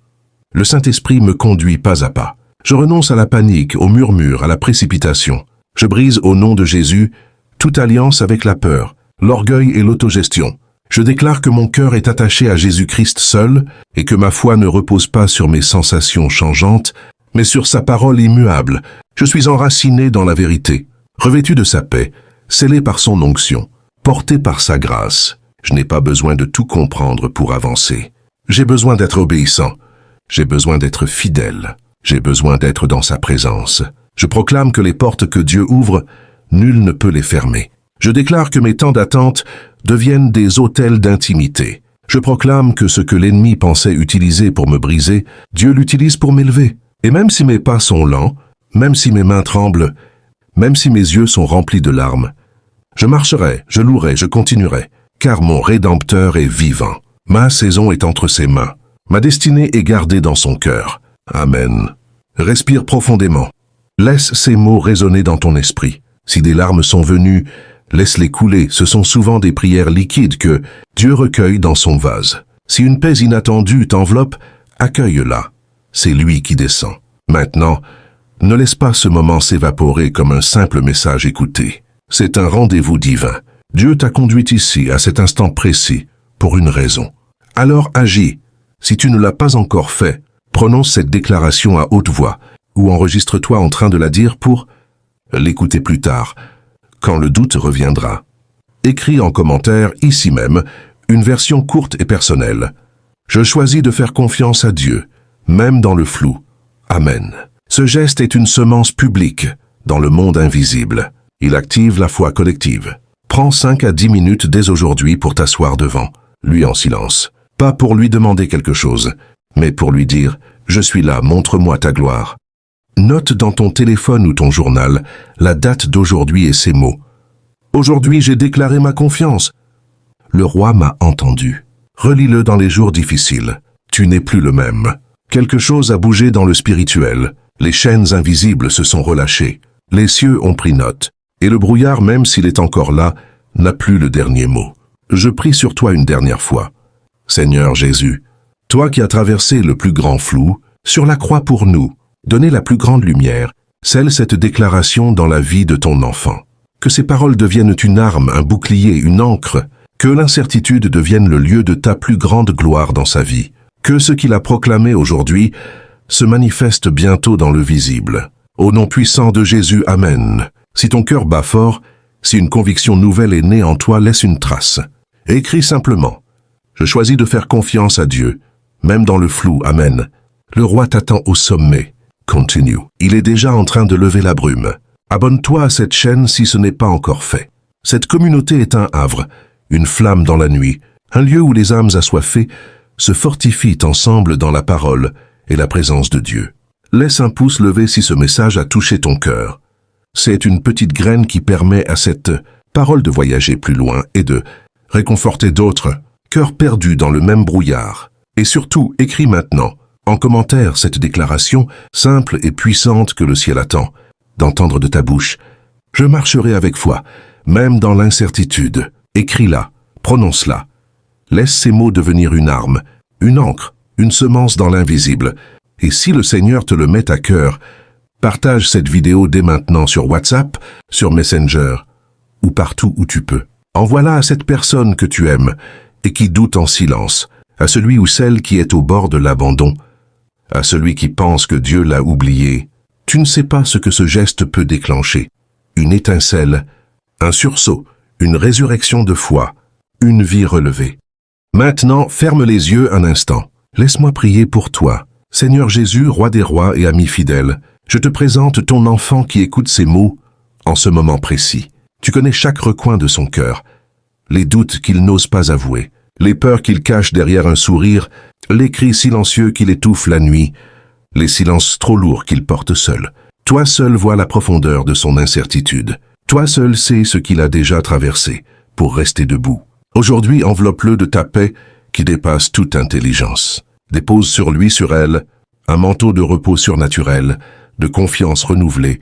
Le Saint-Esprit me conduit pas à pas. Je renonce à la panique, au murmure, à la précipitation. Je brise au nom de Jésus toute alliance avec la peur, l'orgueil et l'autogestion. Je déclare que mon cœur est attaché à Jésus-Christ seul et que ma foi ne repose pas sur mes sensations changeantes, mais sur sa parole immuable. Je suis enraciné dans la vérité, revêtu de sa paix, scellé par son onction, porté par sa grâce. Je n'ai pas besoin de tout comprendre pour avancer. J'ai besoin d'être obéissant. J'ai besoin d'être fidèle. J'ai besoin d'être dans sa présence. Je proclame que les portes que Dieu ouvre, nul ne peut les fermer. Je déclare que mes temps d'attente deviennent des autels d'intimité. Je proclame que ce que l'ennemi pensait utiliser pour me briser, Dieu l'utilise pour m'élever. Et même si mes pas sont lents, même si mes mains tremblent, même si mes yeux sont remplis de larmes, je marcherai, je louerai, je continuerai, car mon Rédempteur est vivant. Ma saison est entre ses mains. Ma destinée est gardée dans son cœur. Amen. Respire profondément. Laisse ces mots résonner dans ton esprit. Si des larmes sont venues, laisse-les couler. Ce sont souvent des prières liquides que Dieu recueille dans son vase. Si une paix inattendue t'enveloppe, accueille-la. C'est lui qui descend. Maintenant, ne laisse pas ce moment s'évaporer comme un simple message écouté. C'est un rendez-vous divin. Dieu t'a conduit ici, à cet instant précis, pour une raison. Alors agis. Si tu ne l'as pas encore fait, prononce cette déclaration à haute voix, ou enregistre-toi en train de la dire pour l'écouter plus tard, quand le doute reviendra. Écris en commentaire, ici même, une version courte et personnelle. Je choisis de faire confiance à Dieu, même dans le flou. Amen. Ce geste est une semence publique dans le monde invisible. Il active la foi collective. Prends 5 à 10 minutes dès aujourd'hui pour t'asseoir devant, lui en silence. Pas pour lui demander quelque chose, mais pour lui dire « Je suis là, montre-moi ta gloire ». Note dans ton téléphone ou ton journal la date d'aujourd'hui et ces mots. Aujourd'hui, j'ai déclaré ma confiance. Le roi m'a entendu. Relis-le dans les jours difficiles. Tu n'es plus le même. Quelque chose a bougé dans le spirituel. Les chaînes invisibles se sont relâchées. Les cieux ont pris note. Et le brouillard, même s'il est encore là, n'a plus le dernier mot. Je prie sur toi une dernière fois. Seigneur Jésus, toi qui as traversé le plus grand flou, sur la croix pour nous, donner la plus grande lumière, scelle cette déclaration dans la vie de ton enfant. Que ces paroles deviennent une arme, un bouclier, une ancre, que l'incertitude devienne le lieu de ta plus grande gloire dans sa vie, que ce qu'il a proclamé aujourd'hui se manifeste bientôt dans le visible. Au nom puissant de Jésus, Amen. Si ton cœur bat fort, si une conviction nouvelle est née en toi, laisse une trace. Écris simplement. Je choisis de faire confiance à Dieu, même dans le flou, Amen. Le roi t'attend au sommet. Continue. Il est déjà en train de lever la brume. Abonne-toi à cette chaîne si ce n'est pas encore fait. Cette communauté est un havre, une flamme dans la nuit, un lieu où les âmes assoiffées se fortifient ensemble dans la parole et la présence de Dieu. Laisse un pouce levé si ce message a touché ton cœur. C'est une petite graine qui permet à cette parole de voyager plus loin et de réconforter d'autres, cœurs perdus dans le même brouillard. Et surtout, écris maintenant, en commentaire, cette déclaration simple et puissante que le ciel attend d'entendre de ta bouche. Je marcherai avec foi, même dans l'incertitude. Écris-la, prononce-la. Laisse ces mots devenir une arme, une encre, une semence dans l'invisible. Et si le Seigneur te le met à cœur, partage cette vidéo dès maintenant sur WhatsApp, sur Messenger, ou partout où tu peux. Envoie-la à cette personne que tu aimes et qui doute en silence, à celui ou celle qui est au bord de l'abandon, à celui qui pense que Dieu l'a oublié. Tu ne sais pas ce que ce geste peut déclencher. Une étincelle, un sursaut, une résurrection de foi, une vie relevée. Maintenant, ferme les yeux un instant. Laisse-moi prier pour toi. Seigneur Jésus, roi des rois et ami fidèle, je te présente ton enfant qui écoute ces mots en ce moment précis. Tu connais chaque recoin de son cœur, les doutes qu'il n'ose pas avouer, les peurs qu'il cache derrière un sourire, les cris silencieux qu'il étouffe la nuit, les silences trop lourds qu'il porte seul. Toi seul vois la profondeur de son incertitude. Toi seul sais ce qu'il a déjà traversé pour rester debout. Aujourd'hui, enveloppe-le de ta paix qui dépasse toute intelligence. Dépose sur lui, sur elle, un manteau de repos surnaturel, de confiance renouvelée,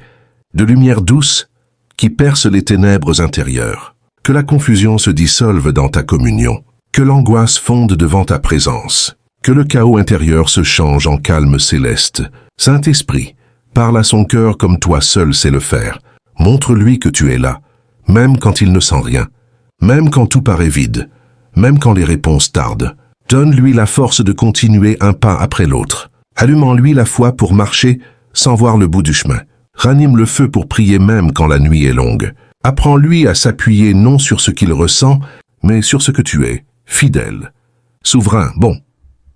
de lumière douce qui perce les ténèbres intérieures. Que la confusion se dissolve dans ta communion, que l'angoisse fonde devant ta présence, que le chaos intérieur se change en calme céleste. Saint-Esprit, parle à son cœur comme toi seul sais le faire. Montre-lui que tu es là, même quand il ne sent rien, même quand tout paraît vide, même quand les réponses tardent. Donne-lui la force de continuer un pas après l'autre. Allume en lui la foi pour marcher sans voir le bout du chemin. Ranime le feu pour prier même quand la nuit est longue. Apprends-lui à s'appuyer non sur ce qu'il ressent, mais sur ce que tu es, fidèle, souverain, bon,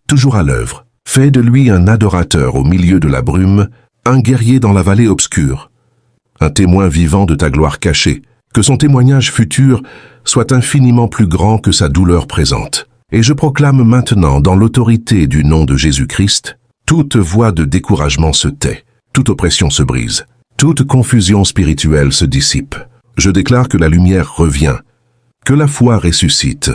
toujours à l'œuvre. Fais de lui un adorateur au milieu de la brume, un guerrier dans la vallée obscure, un témoin vivant de ta gloire cachée. Que son témoignage futur soit infiniment plus grand que sa douleur présente. Et je proclame maintenant, dans l'autorité du nom de Jésus-Christ, toute voix de découragement se tait, toute oppression se brise, toute confusion spirituelle se dissipe. Je déclare que la lumière revient, que la foi ressuscite,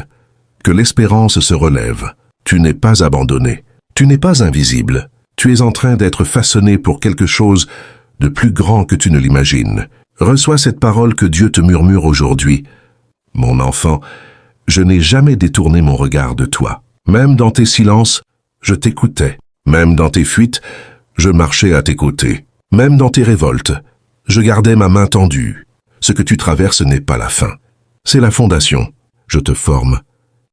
que l'espérance se relève. Tu n'es pas abandonné, tu n'es pas invisible, tu es en train d'être façonné pour quelque chose de plus grand que tu ne l'imagines. Reçois cette parole que Dieu te murmure aujourd'hui. Mon enfant, je n'ai jamais détourné mon regard de toi. Même dans tes silences, je t'écoutais. Même dans tes fuites, je marchais à tes côtés. Même dans tes révoltes, je gardais ma main tendue. Ce que tu traverses n'est pas la fin. C'est la fondation. Je te forme,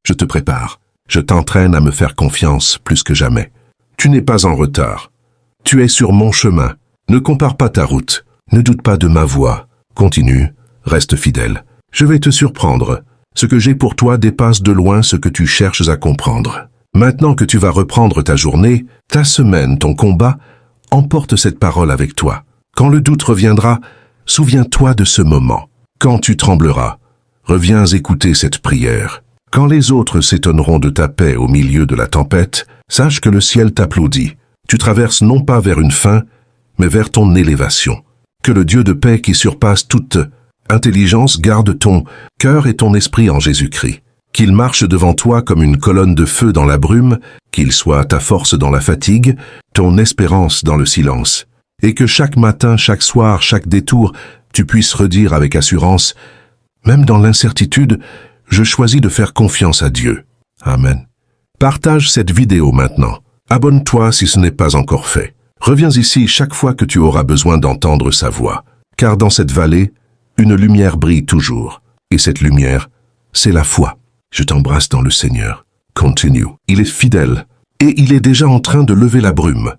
je te prépare, je t'entraîne à me faire confiance plus que jamais. Tu n'es pas en retard. Tu es sur mon chemin. Ne compare pas ta route. Ne doute pas de ma voix. Continue, reste fidèle. Je vais te surprendre. Ce que j'ai pour toi dépasse de loin ce que tu cherches à comprendre. Maintenant que tu vas reprendre ta journée, ta semaine, ton combat, emporte cette parole avec toi. Quand le doute reviendra, souviens-toi de ce moment. Quand tu trembleras, reviens écouter cette prière. Quand les autres s'étonneront de ta paix au milieu de la tempête, sache que le ciel t'applaudit. Tu traverses non pas vers une fin, mais vers ton élévation. Que le Dieu de paix qui surpasse toute intelligence garde ton cœur et ton esprit en Jésus-Christ. Qu'il marche devant toi comme une colonne de feu dans la brume, qu'il soit ta force dans la fatigue, ton espérance dans le silence. Et que chaque matin, chaque soir, chaque détour, tu puisses redire avec assurance, même dans l'incertitude, je choisis de faire confiance à Dieu. Amen. Partage cette vidéo maintenant. Abonne-toi si ce n'est pas encore fait. Reviens ici chaque fois que tu auras besoin d'entendre sa voix. Car dans cette vallée, une lumière brille toujours. Et cette lumière, c'est la foi. Je t'embrasse dans le Seigneur. Continue. Il est fidèle. Et il est déjà en train de lever la brume.